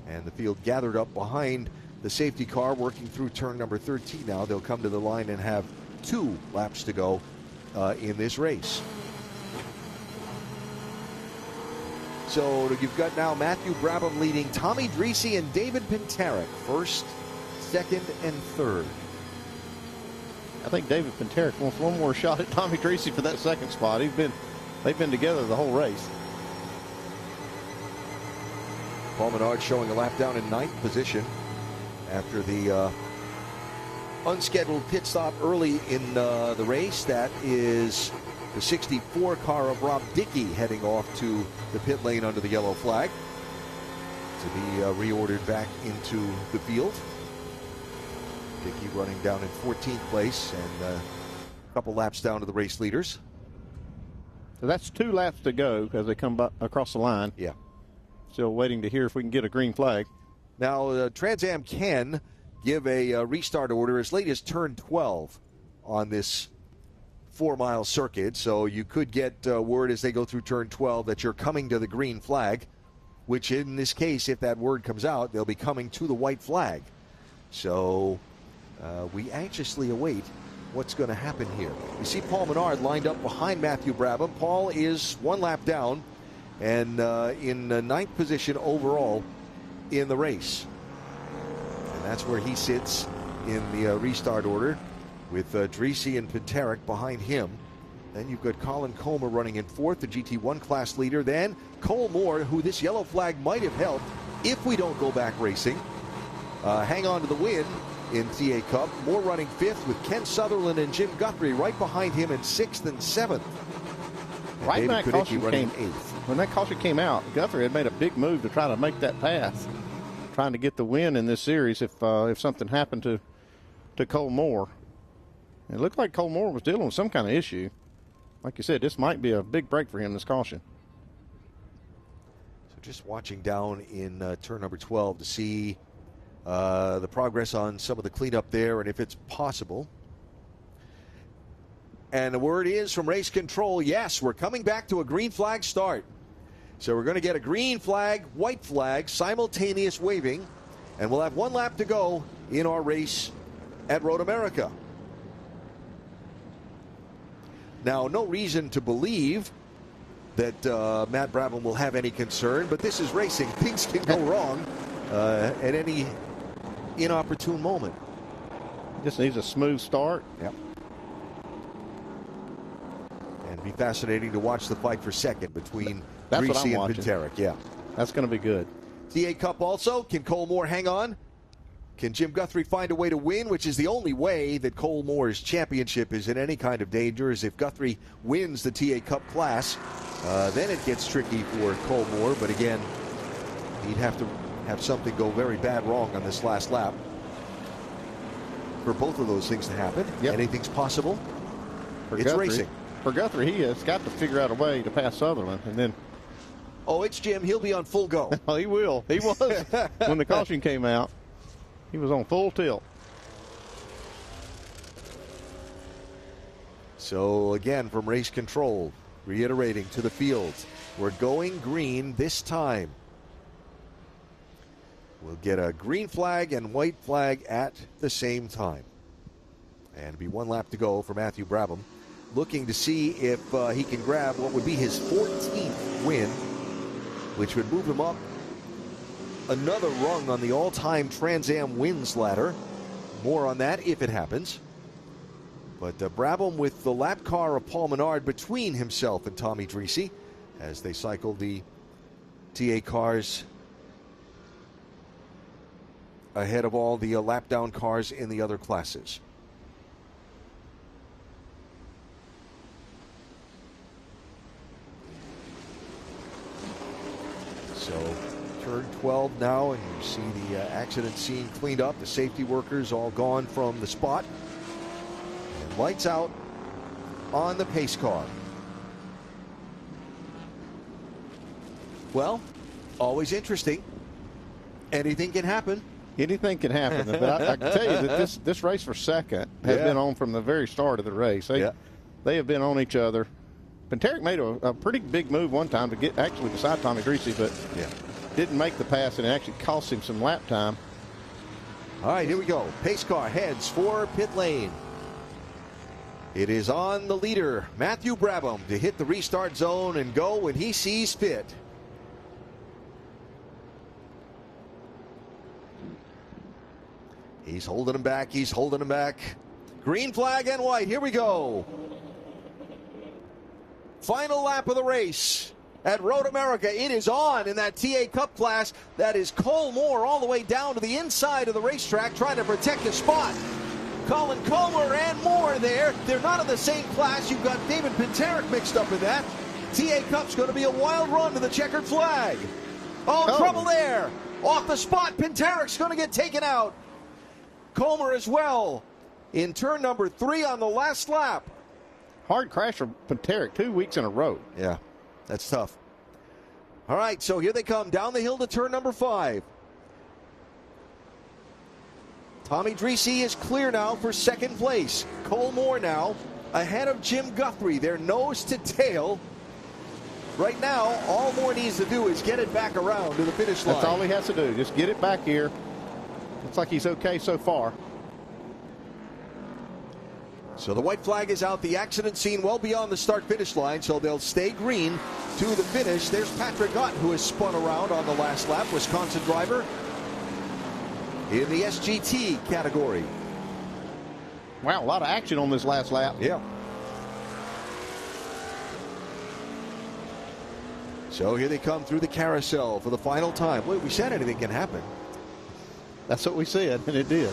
and the field gathered up behind the safety car working through turn number 13 now. They'll come to the line and have 2 laps to go in this race. So you've got now Matthew Brabham leading Tommy Dreese and David Pintarek first, second, and third. I think David Pintarek wants one more shot at Tommy Dreese for that second spot. They've been together the whole race. Paul Menard showing a lap down in 9th position after the unscheduled pit stop early in the race. That is the 64 car of Rob Dickey heading off to the pit lane under the yellow flag to be reordered back into the field. Dickey running down in 14th place and a couple laps down to the race leaders. So that's 2 laps to go as they come across the line. Yeah. Still waiting to hear if we can get a green flag. Now, Trans Am can give a restart order as late as turn 12 on this 4-mile circuit, so you could get word as they go through turn 12 that you're coming to the green flag, which in this case, if that word comes out, they'll be coming to the white flag. So we anxiously await what's going to happen here. You see Paul Menard lined up behind Matthew Brabham. Paul is 1 lap down and in 9th position overall in the race. And that's where he sits in the restart order, with Dreese and Pintarek behind him. Then you've got Colin Comer running in 4th, the GT1 class leader. Then Cole Moore, who this yellow flag might have helped if we don't go back racing, hang on to the win in TA Cup. Moore running 5th with Ken Sutherland and Jim Guthrie right behind him in 6th and 7th. And Right when David that caution running came 8th. When that caution came out, Guthrie had made a big move to try to make that pass, trying to get the win in this series if something happened to to Cole Moore. It looked like Cole Moore was dealing with some kind of issue. Like you said, this might be a big break for him, this caution. So just watching down in turn number 12 to see the progress on some of the cleanup there and if it's possible. And the word is from race control, yes, we're coming back to a green flag start. So we're going to get a green flag, white flag, simultaneous waving, and we'll have 1 lap to go in our race at Road America. Now, no reason to believe that Matt Brabham will have any concern, but this is racing. Things can go wrong at any inopportune moment. Just needs a smooth start. Yep. And be fascinating to watch the fight for second between Greasy and Pinteric. Yeah. That's going to be good. TA Cup also. Can Cole Moore hang on? Can Jim Guthrie find a way to win, which is the only way that Cole Moore's championship is in any kind of danger, is if Guthrie wins the TA Cup class. Then it gets tricky for Cole Moore, but again, he'd have to have something go very bad wrong on this last lap for both of those things to happen. Yep. Anything's possible. It's Guthrie, racing. For Guthrie, he has got to figure out a way to pass Sutherland, and then... Oh, it's Jim. He'll be on full go. Oh, he will. He was. When the caution came out, he was on full tilt. So, again, from race control, reiterating to the fields, we're going green this time. We'll get a green flag and white flag at the same time. And it'll be 1 lap to go for Matthew Brabham, looking to see if he can grab what would be his 14th win, which would move him up another rung on the all-time Trans Am wins ladder. More on that if it happens. But Brabham with the lap car of Paul Menard between himself and Tommy Dreese as they cycle the TA cars ahead of all the lap-down cars in the other classes. So turn 12 now, and you see the accident scene cleaned up. The safety workers all gone from the spot. And lights out on the pace car. Well, always interesting. Anything can happen. Anything can happen. But I can tell you that this race for second has been on from the very start of the race. They have been on each other. Pinteric made a pretty big move one time to get actually beside Tommy Dreese, but didn't make the pass, and it actually cost him some lap time. All right, here we go. Pace car heads for pit lane. It is on the leader, Matthew Brabham, to hit the restart zone and go when he sees fit. He's holding him back. He's holding him back. Green flag and white. Here we go. Final lap of the race at Road America. It is on in that TA Cup class. That is Cole Moore all the way down to the inside of the racetrack trying to protect a spot. Colin Comer and Moore there. They're not in the same class. You've got David Pinteric mixed up in that. TA Cup's going to be a wild run to the checkered flag. Oh, trouble there. Off the spot. Pinteric's going to get taken out. Comer as well in turn number 3 on the last lap. Hard crash for Pinteric 2 weeks in a row. Yeah, that's tough. All right, so here they come down the hill to turn number 5. Tommy Dreese is clear now for second place. Cole Moore now ahead of Jim Guthrie. They're nose to tail. Right now, all Moore needs to do is get it back around to the finish line. That's all he has to do. Just get it back here. Looks like he's okay so far. So the white flag is out. The accident scene well beyond the start-finish line, so they'll stay green to the finish. There's Patrick Ott, who has spun around on the last lap, Wisconsin driver, in the SGT category. Wow, a lot of action on this last lap. Yeah. So here they come through the carousel for the final time. Wait, we said anything can happen. That's what we said, and it did.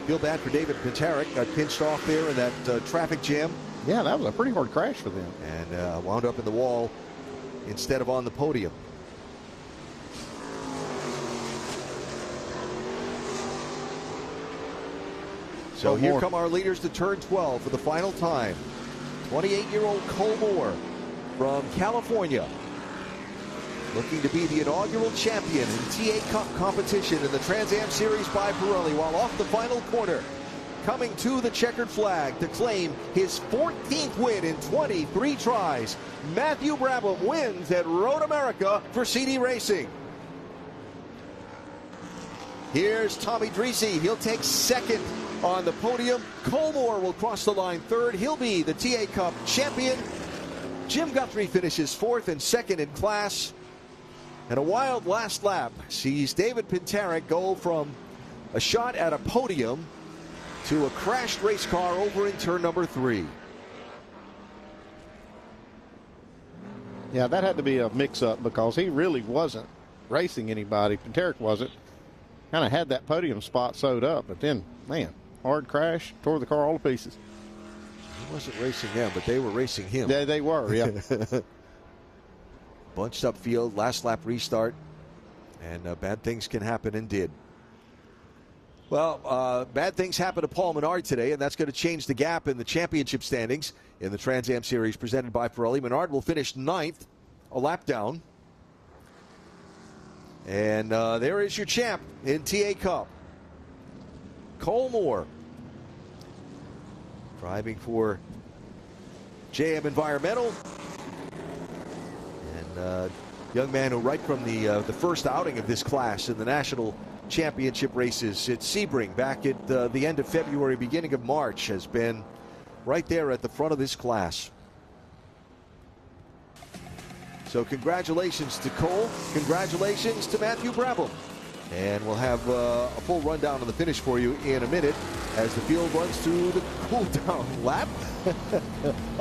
Feel bad for David Pinteric. Got pinched off there in that traffic jam. Yeah, that was a pretty hard crash for them. And wound up in the wall instead of on the podium. So here come our leaders to turn 12 for the final time. 28-year-old Cole Moore from California, looking to be the inaugural champion in TA Cup competition in the Trans Am Series by Pirelli, while off the final corner, coming to the checkered flag to claim his 14th win in 23 tries. Matthew Brabham wins at Road America for CD Racing. Here's Tommy Dreese. He'll take second on the podium. Cole Moore will cross the line third. He'll be the TA Cup champion. Jim Guthrie finishes fourth and second in class. And a wild last lap sees David Pintarek go from a shot at a podium to a crashed race car over in turn number 3. Yeah, that had to be a mix-up because he really wasn't racing anybody. Pintarek wasn't. Kind of had that podium spot sewed up, but then, man, hard crash, tore the car all to pieces. He wasn't racing them, but they were racing him. Yeah, they were, yeah. Bunched up field, last lap restart, and bad things can happen, and did. Well, bad things happen to Paul Menard today, and that's going to change the gap in the championship standings in the Trans Am Series presented by Pirelli. Menard will finish 9th, a lap down. And there is your champ in TA Cup, Cole Moore, driving for JM Environmental. And young man who, right from the first outing of this class in the national championship races at Sebring back at the end of February, beginning of March, has been right there at the front of this class. So congratulations to Cole. Congratulations to Matthew Brabham. And we'll have a full rundown of the finish for you in a minute as the field runs through the cool-down lap.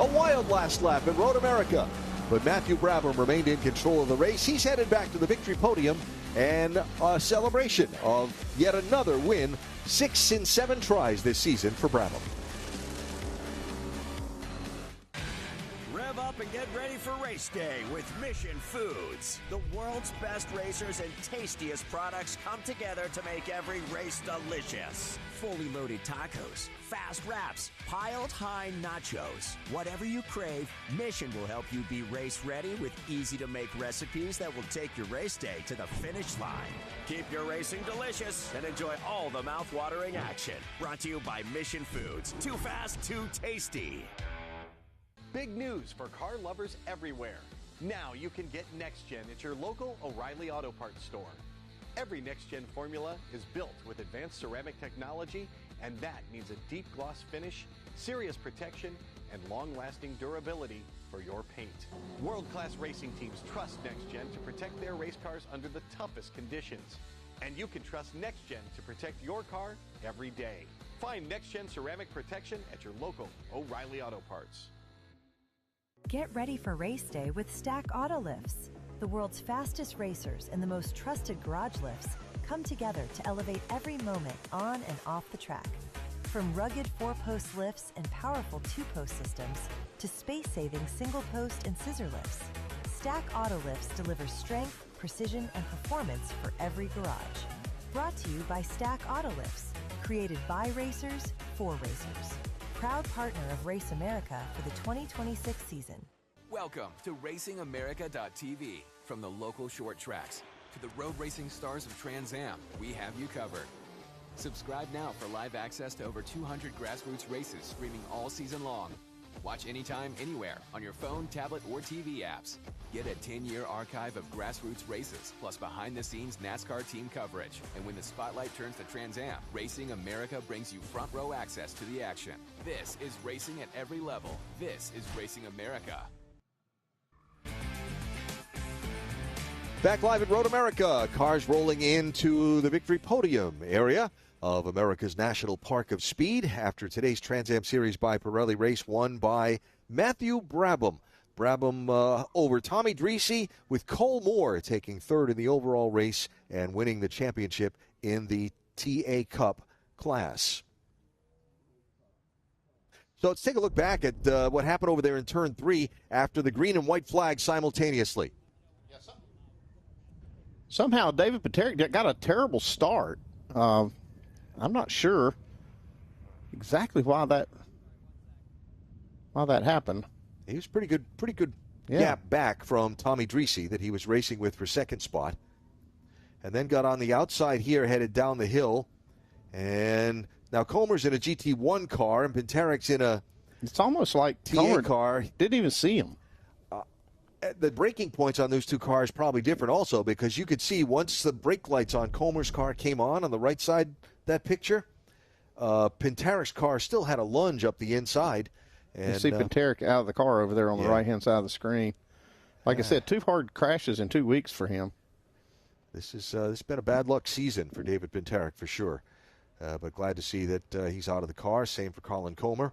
A wild last lap at Road America. But Matthew Brabham remained in control of the race. He's headed back to the victory podium and a celebration of yet another win. 6 in 7 tries this season for Brabham. Rev up and get ready for race day with Mission Foods. The world's best racers and tastiest products come together to make every race delicious. Fully loaded tacos, fast wraps, piled high nachos. Whatever you crave, Mission will help you be race ready with easy to make recipes that will take your race day to the finish line. Keep your racing delicious and enjoy all the mouth-watering action. Brought to you by Mission Foods. Too fast, too tasty. Big news for car lovers everywhere. Now you can get Next Gen at your local O'Reilly Auto Parts store. Every Next Gen formula is built with advanced ceramic technology, and that means a deep gloss finish, serious protection, and long-lasting durability for your paint. World-class racing teams trust Next Gen to protect their race cars under the toughest conditions. And you can trust Next Gen to protect your car every day. Find Next Gen ceramic protection at your local O'Reilly Auto Parts. Get ready for race day with Stack Auto Lifts. The world's fastest racers and the most trusted garage lifts come together to elevate every moment on and off the track. From rugged 4-post lifts and powerful 2-post systems to space-saving single-post and scissor lifts, Stack Auto Lifts delivers strength, precision, and performance for every garage. Brought to you by Stack Auto Lifts, created by racers for racers. Proud partner of Race America for the 2026 season. Welcome to RacingAmerica.tv. From the local short tracks to the road racing stars of Trans Am, we have you covered. Subscribe now for live access to over 200 grassroots races streaming all season long. Watch anytime, anywhere on your phone, tablet, or TV apps. Get a 10-year archive of grassroots races, plus behind-the-scenes NASCAR team coverage. And when the spotlight turns to Trans Am, Racing America brings you front-row access to the action. This is racing at every level. This is Racing America. Back live at Road America. Cars rolling into the victory podium area of America's National Park of Speed after today's Trans Am Series by Pirelli race won by Matthew Brabham. Brabham over Tommy Dreese, with Cole Moore taking third in the overall race and winning the championship in the TA Cup class. So let's take a look back at what happened over there in turn 3 after the green and white flag simultaneously. Somehow David Pintarek got a terrible start. I'm not sure. exactly why that happened. He was pretty good gap back from Tommy Dreese that he was racing with for second spot. And then got on the outside here, headed down the hill. And now Comer's in a GT1 car, and Pintaric's in a It's almost like TA car. Didn't even see him. The braking points on those two cars probably different also, because you could see once the brake lights on Comer's car came on the right side, that picture, Pintaric's car still had a lunge up the inside. And, you see Pintaric out of the car over there on the right-hand side of the screen. Like I said, 2 hard crashes in 2 weeks for him. This has been a bad luck season for David Pintaric for sure. But glad to see that he's out of the car. Same for Colin Comer.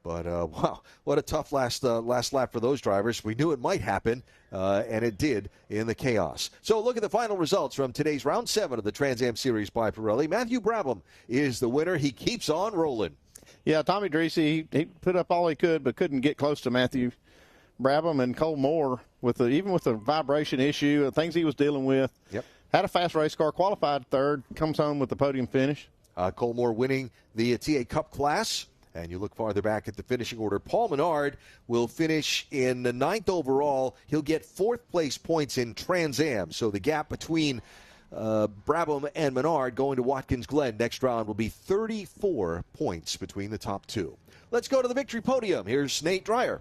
But, wow, what a tough last lap for those drivers. We knew it might happen, and it did in the chaos. So look at the final results from today's Round 7 of the Trans Am Series by Pirelli. Matthew Brabham is the winner. He keeps on rolling. Yeah, Tommy Dreese, he put up all he could, but couldn't get close to Matthew Brabham. And Cole Moore, even with the vibration issue and things he was dealing with, had a fast race car, qualified third, comes home with the podium finish. Cole Moore winning the TA Cup class. And you look farther back at the finishing order. Paul Menard will finish in the 9th overall. He'll get 4th place points in Trans Am. So the gap between Brabham and Menard going to Watkins Glen next round will be 34 points between the top two. Let's go to the victory podium. Here's Nate Dreyer.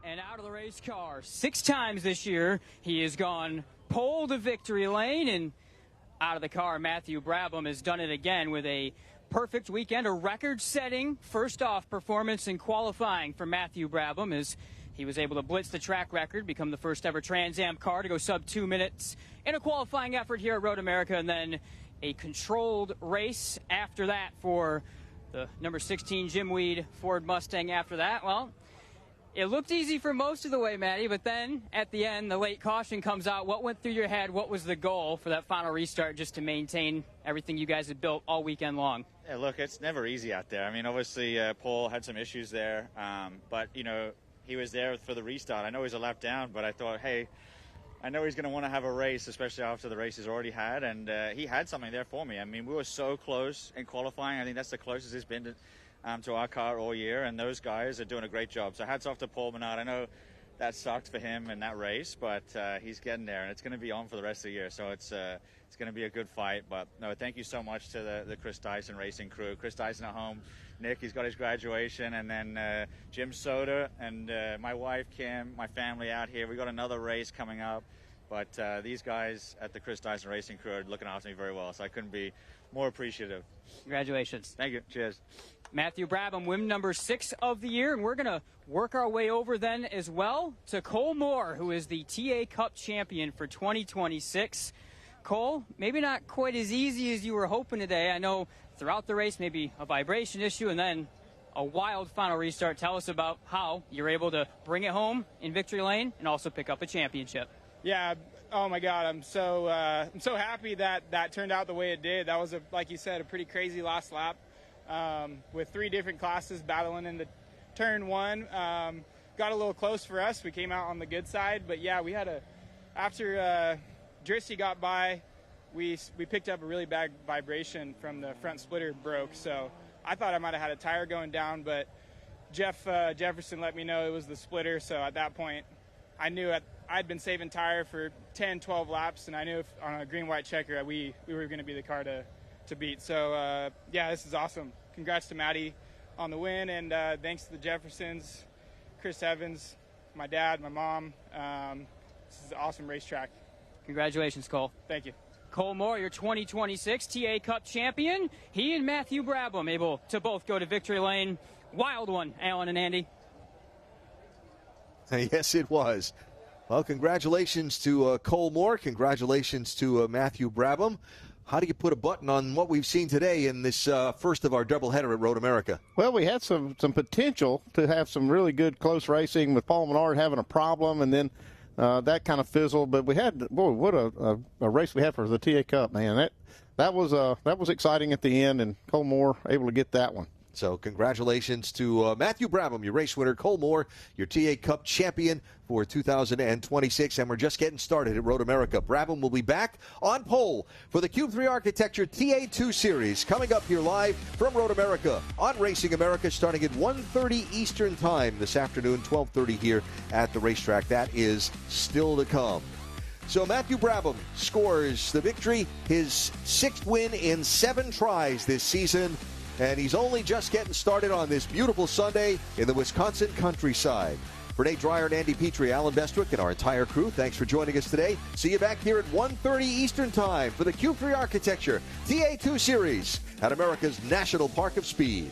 And out of the race car 6 times this year, he has gone pole to victory lane, and out of the car, Matthew Brabham has done it again with a perfect weekend, a record-setting first-off performance in qualifying for Matthew Brabham as he was able to blitz the track record, become the first-ever Trans Am car to go sub 2 minutes in a qualifying effort here at Road America, and then a controlled race after that for the number 16 Jim Weed Ford Mustang after that. Well, it looked easy for most of the way, Matty, but then at the end, the late caution comes out. What went through your head? What was the goal for that final restart just to maintain everything you guys had built all weekend long? Yeah, look, it's never easy out there. I mean, obviously, Paul had some issues there, but, you know, he was there for the restart. I know he's a lap down, but I thought, hey, I know he's going to want to have a race, especially after the race he's already had, and he had something there for me. I mean, we were so close in qualifying. I think that's the closest it's been to our car all year, and those guys are doing a great job. So hats off to Paul Menard. I know that sucked for him in that race, but he's getting there, and it's going to be on for the rest of the year. So it's going to be a good fight. But no, thank you so much to the Chris Dyson Racing crew. Chris Dyson at home, Nick, he's got his graduation, and then Jim Soda and my wife Kim, my family out here. We got another race coming up, but these guys at the Chris Dyson Racing crew are looking after me very well. So I couldn't be more appreciative. Congratulations. Thank you. Cheers. Matthew Brabham, win number 6 of the year, and we're going to work our way over then as well to Cole Moore, who is the TA Cup champion for 2026. Cole, maybe not quite as easy as you were hoping today. I know throughout the race, maybe a vibration issue and then a wild final restart. Tell us about how you're able to bring it home in victory lane and also pick up a championship. Yeah, oh my God, I'm so happy that turned out the way it did. That was, like you said, a pretty crazy last lap. With 3 different classes battling into turn 1. Got a little close for us. We came out on the good side, but yeah, we had after Dristy got by, we picked up a really bad vibration from the front splitter broke. So I thought I might have had a tire going down, but Jeff Jefferson let me know it was the splitter. So at that point, I knew I'd been saving tire for 10, 12 laps, and I knew on a green-white checker we were going to be the car to beat. So yeah, this is awesome. Congrats to Matty on the win, and thanks to the Jeffersons, Chris Evans, my dad, my mom. This is an awesome racetrack. Congratulations, Cole. Thank you. Cole Moore, your 2026 TA Cup champion. He and Matthew Brabham able to both go to victory lane. Wild one, Alan and Andy. Yes, it was. Well, congratulations to Cole Moore. Congratulations to Matthew Brabham. How do you put a button on what we've seen today in this first of our doubleheader at Road America? Well, we had some potential to have some really good close racing with Paul Menard having a problem, and then that kind of fizzled. But we had, boy, what a race we had for the TA Cup, man. That was exciting at the end, and Cole Moore able to get that one. So congratulations to Matthew Brabham, your race winner, Cole Moore, your TA Cup champion for 2026, and we're just getting started at Road America. Brabham will be back on pole for the Cube 3 Architecture TA2 Series, coming up here live from Road America on Racing America, starting at 1:30 Eastern Time this afternoon, 12:30 here at the racetrack. That is still to come. So Matthew Brabham scores the victory, his 6th win in 7 tries this season. And he's only just getting started on this beautiful Sunday in the Wisconsin countryside. For Nate Dreyer and Andy Petrie, Alan Bestwick, and our entire crew, thanks for joining us today. See you back here at 1:30 Eastern Time for the Cube 3 Architecture TA2 Series at America's National Park of Speed.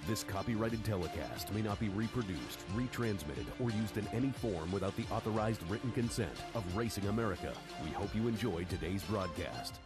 This copyrighted telecast may not be reproduced, retransmitted, or used in any form without the authorized written consent of Racing America. We hope you enjoyed today's broadcast.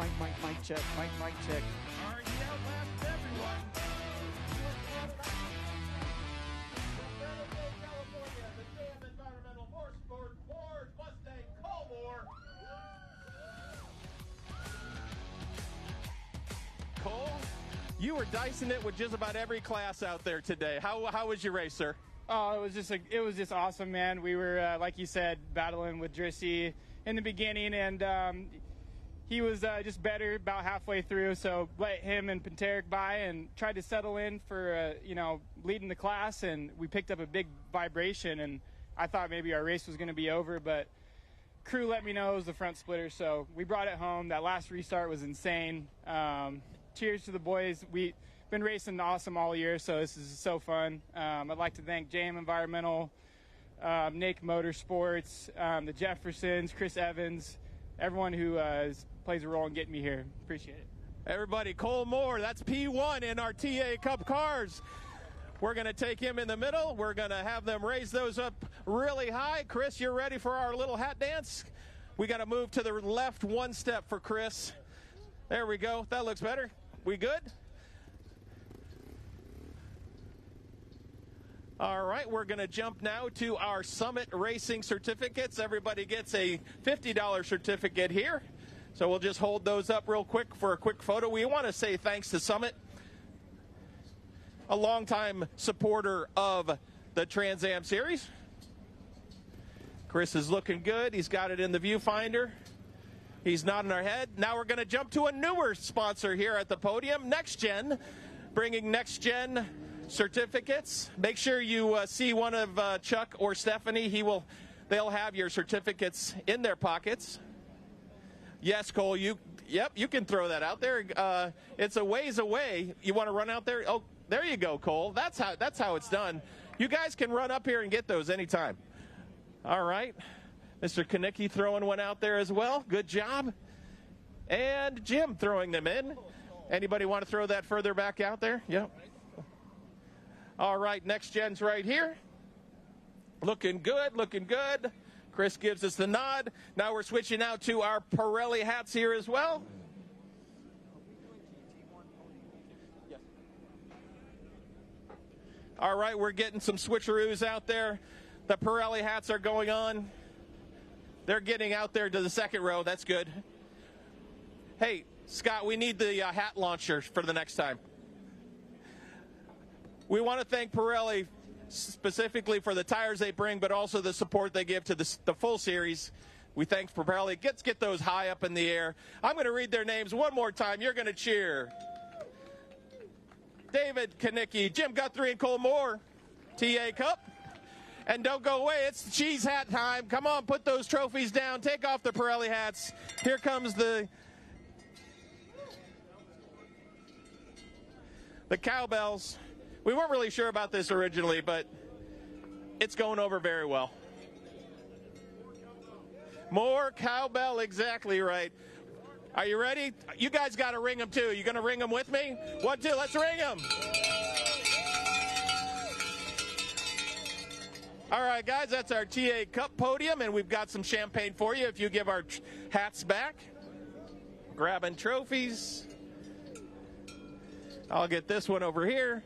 Mic check. Mic check. Already outlasted everyone. California, the damn environmental motorsport, Ford Mustang Colmore. Cole, you were dicing it with just about every class out there today. How was your race, sir? Oh, it was just awesome, man. We were, like you said, battling with Drissy in the beginning, and he was just better about halfway through, so let him and Panteric by and tried to settle in for, leading the class, and we picked up a big vibration, and I thought maybe our race was going to be over, but crew let me know it was the front splitter, so we brought it home. That last restart was insane. Cheers to the boys. We've been racing awesome all year, so this is so fun. I'd like to thank JM Environmental, Nick Motorsports, the Jeffersons, Chris Evans, everyone who plays a role in getting me here. Appreciate it. Everybody, Cole Moore, that's P1 in our TA Cup cars. We're going to take him in the middle. We're going to have them raise those up really high. Chris, you're ready for our little hat dance? We got to move to the left one step for Chris. There we go. That looks better. We good? All right, we're going to jump now to our Summit Racing certificates. Everybody gets a $50 certificate here. So we'll just hold those up real quick for a quick photo. We want to say thanks to Summit, a longtime supporter of the Trans Am Series. Chris is looking good. He's got it in the viewfinder. He's nodding our head. Now we're going to jump to a newer sponsor here at the podium, Next Gen, bringing Next Gen certificates. Make sure you see one of Chuck or Stephanie. They'll have your certificates in their pockets. Yes, Cole, you can throw that out there. It's a ways away. You want to run out there? Oh, there you go, Cole. That's how it's done. You guys can run up here and get those anytime. All right. Mr. Kanicki throwing one out there as well. Good job. And Jim throwing them in. Anybody want to throw that further back out there? Yep. All right, Next Gen's right here. Looking good, looking good. Chris gives us the nod. Now we're switching out to our Pirelli hats here as well. All right, we're getting some switcheroos out there. The Pirelli hats are going on. They're getting out there to the second row. That's good. Hey, Scott, we need the hat launcher for the next time. We want to thank Pirelli specifically for the tires they bring, but also the support they give to the full series. We thank Pirelli. Let's get those high up in the air. I'm going to read their names one more time. You're going to cheer. David Kanicki, Jim Guthrie, and Cole Moore, TA Cup. And don't go away. It's cheese hat time. Come on, put those trophies down. Take off the Pirelli hats. Here comes the cowbells. We weren't really sure about this originally, but it's going over very well. More cowbell, exactly right. Are you ready? You guys got to ring them too. You going to ring them with me? 1, 2, let's ring them. All right, guys, that's our TA Cup podium, and we've got some champagne for you if you give our hats back. Grabbing trophies. I'll get this one over here.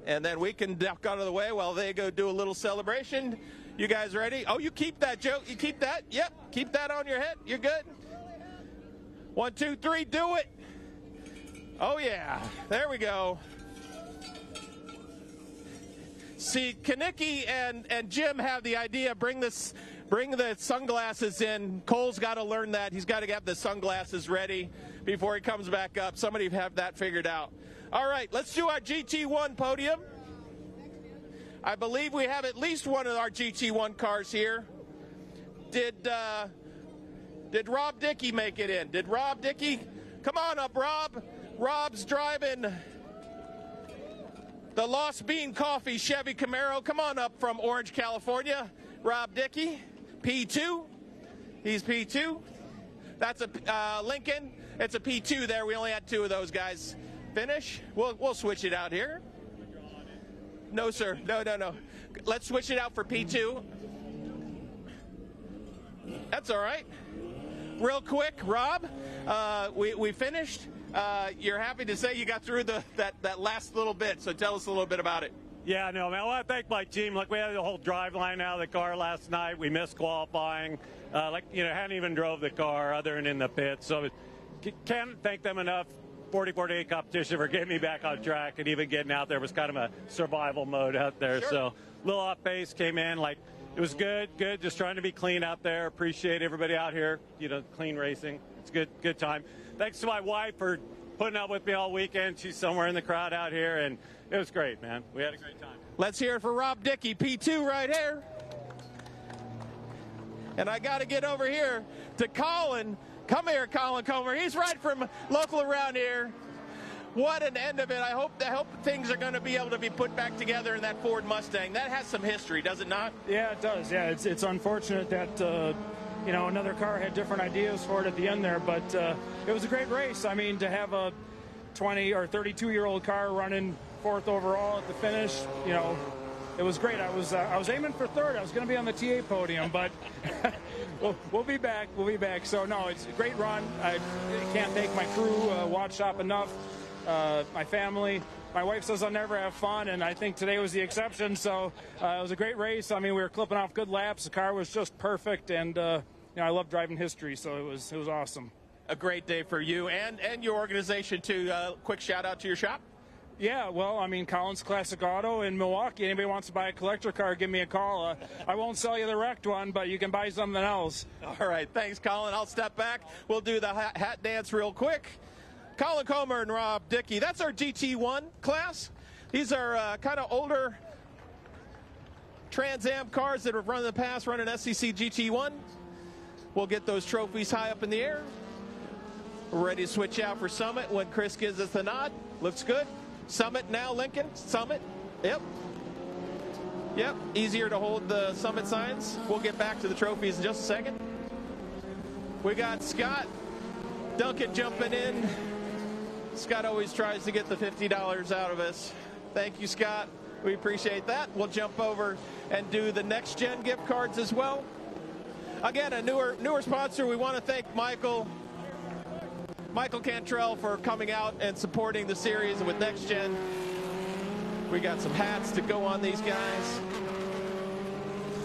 And then we can duck out of the way while they go do a little celebration. You guys ready? Oh, you keep that, Joe. You keep that? Yep, keep that on your head. You're good. 1, 2, 3, do it. Oh, yeah. There we go. See, Kanicki and Jim have the idea, bring the sunglasses in. Cole's got to learn that. He's got to have the sunglasses ready before he comes back up. Somebody have that figured out. All right, let's do our GT1 podium. I believe we have at least one of our GT1 cars here. Did Rob Dickey make it in? Did Rob Dickey? Come on up, Rob. Rob's driving the Lost Bean Coffee Chevy Camaro. Come on up from Orange, California. Rob Dickey, P2. He's P2. That's a Lincoln. It's a P2 there. We only had 2 of those guys finish. We'll switch it out here. No, sir. No. Let's switch it out for P2. That's all right. real quick, Rob, we finished. You're happy to say you got through that last little bit, so tell us a little bit about it. Yeah, no, man, I want to thank my team. Like, we had the whole drive line out of the car last night. We missed qualifying. Hadn't even drove the car other than in the pit. So can't thank them enough. 40-48 competition for getting me back on track, and even getting out there was kind of a survival mode out there. Sure. So a little off pace, came in. Like, it was good, just trying to be clean out there. Appreciate everybody out here, clean racing. It's good time. Thanks to my wife for putting up with me all weekend. She's somewhere in the crowd out here, and it was great, man. We had a great time. Let's hear it for Rob Dickey, P2 right here. And I got to get over here to Colin. Come here, Colin Comer. He's right from local around here. What an end of it. I hope things are going to be able to be put back together in that Ford Mustang. That has some history, does it not? Yeah, it does. Yeah, it's unfortunate that another car had different ideas for it at the end there, but it was a great race. I mean, to have a 20 or 32-year-old car running fourth overall at the finish, it was great. I was aiming for third. I was going to be on the TA podium, but we'll be back. We'll be back. So no, it's a great run. I can't thank my crew, Watch Shop enough. My family. My wife says I'll never have fun, and I think today was the exception. So it was a great race. I mean, we were clipping off good laps. The car was just perfect, and I love driving history, so it was awesome. A great day for you and your organization too. Quick shout out to your shop. Yeah, well, I mean, Collins Classic Auto in Milwaukee. Anybody wants to buy a collector car, give me a call. I won't sell you the wrecked one, but you can buy something else. All right, thanks, Colin. I'll step back. We'll do the hat dance real quick. Colin Comer and Rob Dickey. That's our GT1 class. These are kind of older Trans Am cars that have run in the past, running SCC GT1. We'll get those trophies high up in the air. We're ready to switch out for Summit when Chris gives us the nod. Looks good. Summit now, Lincoln. Summit. Yep. Easier to hold the Summit signs. We'll get back to the trophies in just a second. We got Scott Duncan jumping in. Scott always tries to get the $50 out of us. Thank you, Scott. We appreciate that. We'll jump over and do the next gen gift cards as well. Again, a newer sponsor. We want to thank Michael Cantrell for coming out and supporting the series with Next Gen. We got some hats to go on these guys.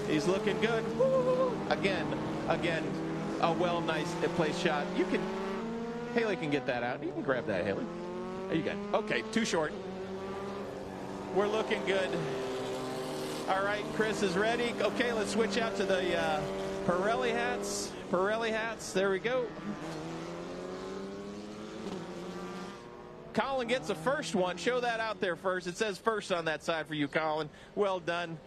He's looking good. Woo! Again, a nice place shot. Haley can get that out. You can grab that, Haley. There you go. Okay, too short. We're looking good. All right, Chris is ready. Okay, let's switch out to the Pirelli hats. There we go. Colin gets the first one. Show that out there first. It says first on that side for you, Colin. Well done.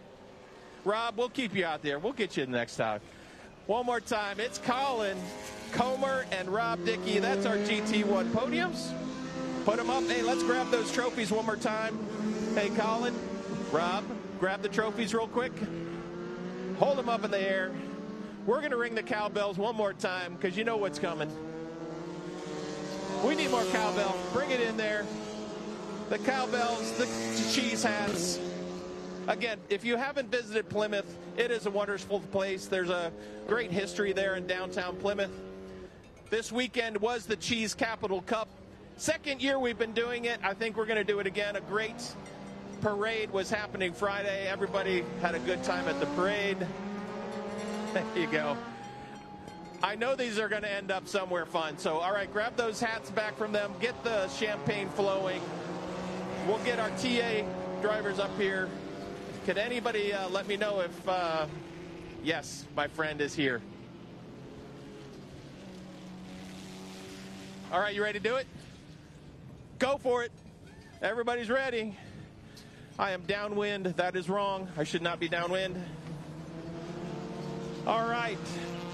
Rob, we'll keep you out there. We'll get you the next time. One more time. It's Colin Comer and Rob Dickey. That's our GT1 podiums. Put them up. Hey, let's grab those trophies one more time. Hey, Colin, Rob, grab the trophies real quick. Hold them up in the air. We're going to ring the cowbells one more time because you know what's coming. We need more cowbell. Bring it in there. The cowbells, the cheese hats. Again, if you haven't visited Plymouth, it is a wonderful place. There's a great history there in downtown Plymouth. This weekend was the Cheese Capital Cup. Second year we've been doing it. I think we're going to do it again. A great parade was happening Friday. Everybody had a good time at the parade. There you go. I know these are going to end up somewhere fun. So, all right, grab those hats back from them. Get the champagne flowing. We'll get our TA drivers up here. Could anybody let me know if, yes, my friend is here. All right, you ready to do it? Go for it. Everybody's ready. I am downwind. That is wrong. I should not be downwind. All right.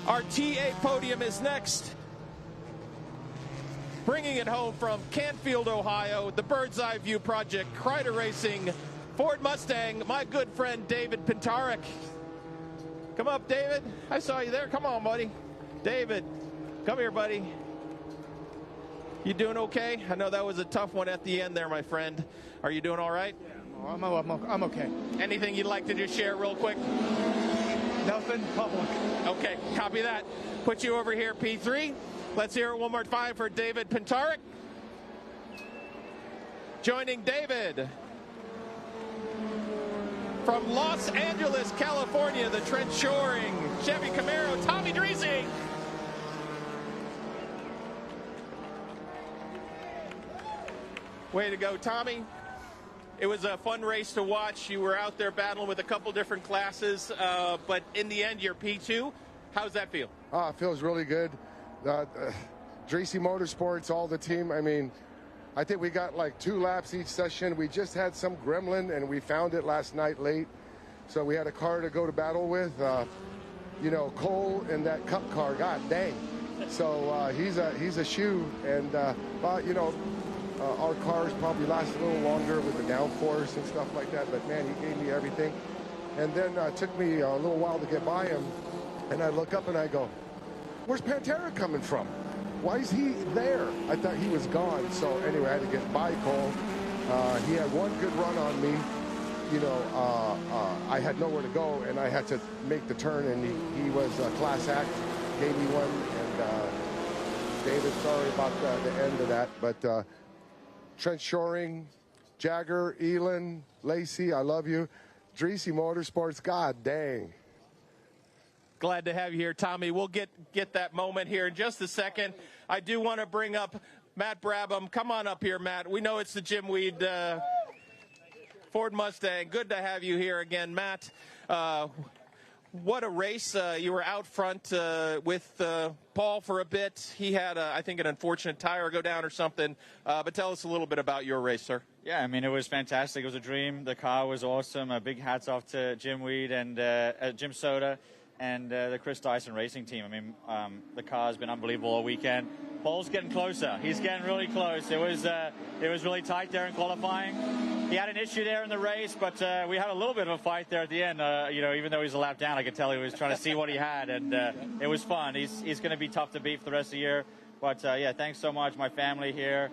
Our TA podium is next. Bringing it home from Canfield, Ohio, the Bird's Eye View Project, Kreider Racing, Ford Mustang, my good friend David Pintarek. Come up, David. I saw you there. Come on, buddy. David, come here, buddy. You doing okay? I know that was a tough one at the end there, my friend. Are you doing all right? Yeah, I'm okay. Anything you'd like to just share real quick? Nothing public. Okay, copy that. Put you over here, P3. Let's hear it one more time for David Pintarek. Joining David from Los Angeles, California, the Trent Shoring Chevy Camaro, Tommy Dreese. Way to go, Tommy. It was a fun race to watch. You were out there battling with a couple different classes, but in the end, you're P2. How's that feel? It feels really good. Dreese Motorsports, all the team, I mean, I think we got like 2 laps each session. We just had some gremlin, and we found it last night late. So we had a car to go to battle with. You know, Cole in that Cup car, god dang. So he's a shoe, and you know, our cars probably last a little longer with the downforce and stuff like that. But man, he gave me everything. And then it took me a little while to get by him, and I look up and I go, "Where's Pantera coming from? Why is he there?" I thought he was gone. So anyway, I had to get by Cole. He had one good run on me. You know, I had nowhere to go, and I had to make the turn, and he was a class act, gave me one. And David, sorry about the end of that, but Trent Shoring, Jagger, Elin, Lacey, I love you. Dreese Motorsports, god dang. Glad to have you here, Tommy. We'll get that moment here in just a second. I do want to bring up Matt Brabham. Come on up here, Matt. We know it's the Jim Weed Ford Mustang. Good to have you here again, Matt. What a race. You were out front with Paul for a bit. He had, I think, an unfortunate tire go down or something. But tell us a little bit about your race, sir. Yeah, I mean, it was fantastic. It was a dream. The car was awesome. Big hats off to Jim Weed and Jim Soda and the Chris Dyson Racing team. I mean, the car has been unbelievable all weekend. Paul's getting closer. He's getting really close. It was really tight there in qualifying. He had an issue there in the race, but we had a little bit of a fight there at the end. You know, even though he was a lap down, I could tell he was trying to see what he had, and it was fun. He's going to be tough to beat for the rest of the year. But, yeah, thanks so much, my family here.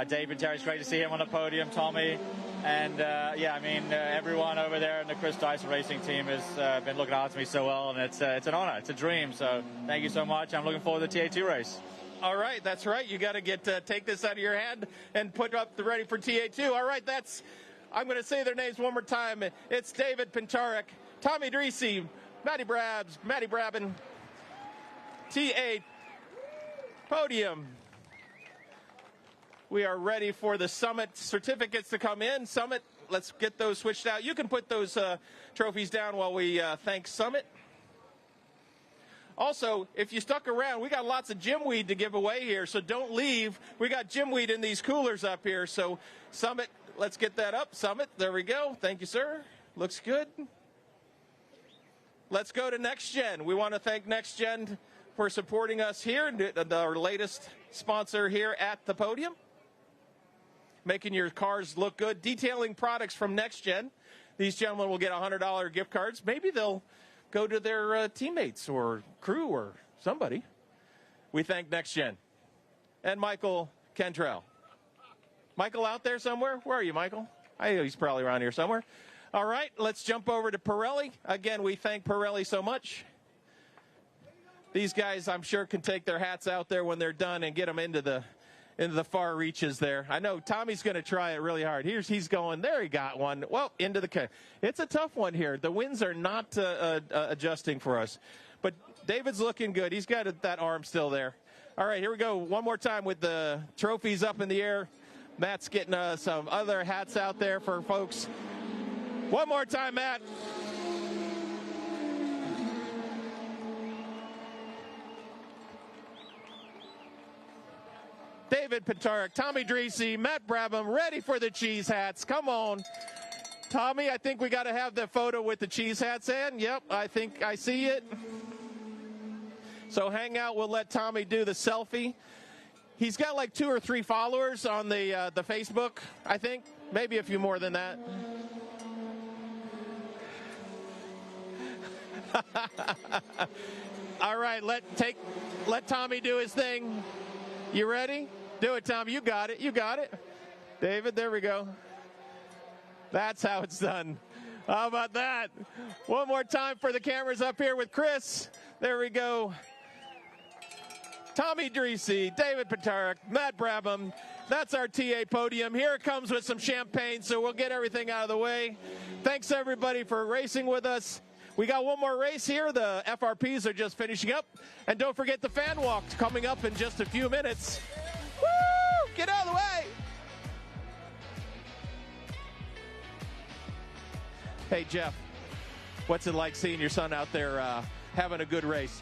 Dave and Terry, it's great to see him on the podium, Tommy. And, yeah, I mean, everyone over there in the Chris Dyson Racing team has been looking after me so well, and it's an honor. It's a dream. So thank you so much. I'm looking forward to the TA2 race. All right, that's right. You got to take this out of your hand and put up the ready for TA2. All right, I'm going to say their names one more time. It's David Pintarek, Tommy Dreese, Matty Brabham, TA podium. We are ready for the Summit certificates to come in. Summit, let's get those switched out. You can put those trophies down while we thank Summit. Also, if you stuck around, we got lots of Jim Weed to give away here, so don't leave. We got Jim Weed in these coolers up here. So, Summit, let's get that up. Summit, there we go. Thank you, sir. Looks good. Let's go to Next Gen. We want to thank Next Gen for supporting us here, our latest sponsor here at the podium. Making your cars look good. Detailing products from Next Gen. These gentlemen will get $100 gift cards. Maybe they'll go to their teammates or crew or somebody. We thank Next Gen. And Michael Cantrell. Michael out there somewhere? Where are you, Michael? I know he's probably around here somewhere. All right, let's jump over to Pirelli. Again, we thank Pirelli so much. These guys, I'm sure, can take their hats out there when they're done and get them into the far reaches there. I know Tommy's going to try it really hard. He's going. There, he got one. Well, into the. It's a tough one here. The winds are not adjusting for us. But David's looking good. He's got that arm still there. All right, here we go. One more time with the trophies up in the air. Matt's getting some other hats out there for folks. One more time, Matt. David Pintarek, Tommy Dreese, Matt Brabham, ready for the cheese hats. Come on. Tommy, I think we got to have the photo with the cheese hats in. Yep, I think I see it. So hang out. We'll let Tommy do the selfie. He's got like 2 or 3 followers on the Facebook, I think. Maybe a few more than that. All right, let Tommy do his thing. You ready? Do it, Tom. You got it. You got it. David, there we go. That's how it's done. How about that? One more time for the cameras up here with Chris. There we go. Tommy Dreese, David Patarik, Matt Brabham. That's our TA podium. Here it comes with some champagne, so we'll get everything out of the way. Thanks, everybody, for racing with us. We got one more race here. The FRPs are just finishing up. And don't forget the fan walk coming up in just a few minutes. Woo! Get out of the way! Hey, Jeff, what's it like seeing your son out there having a good race?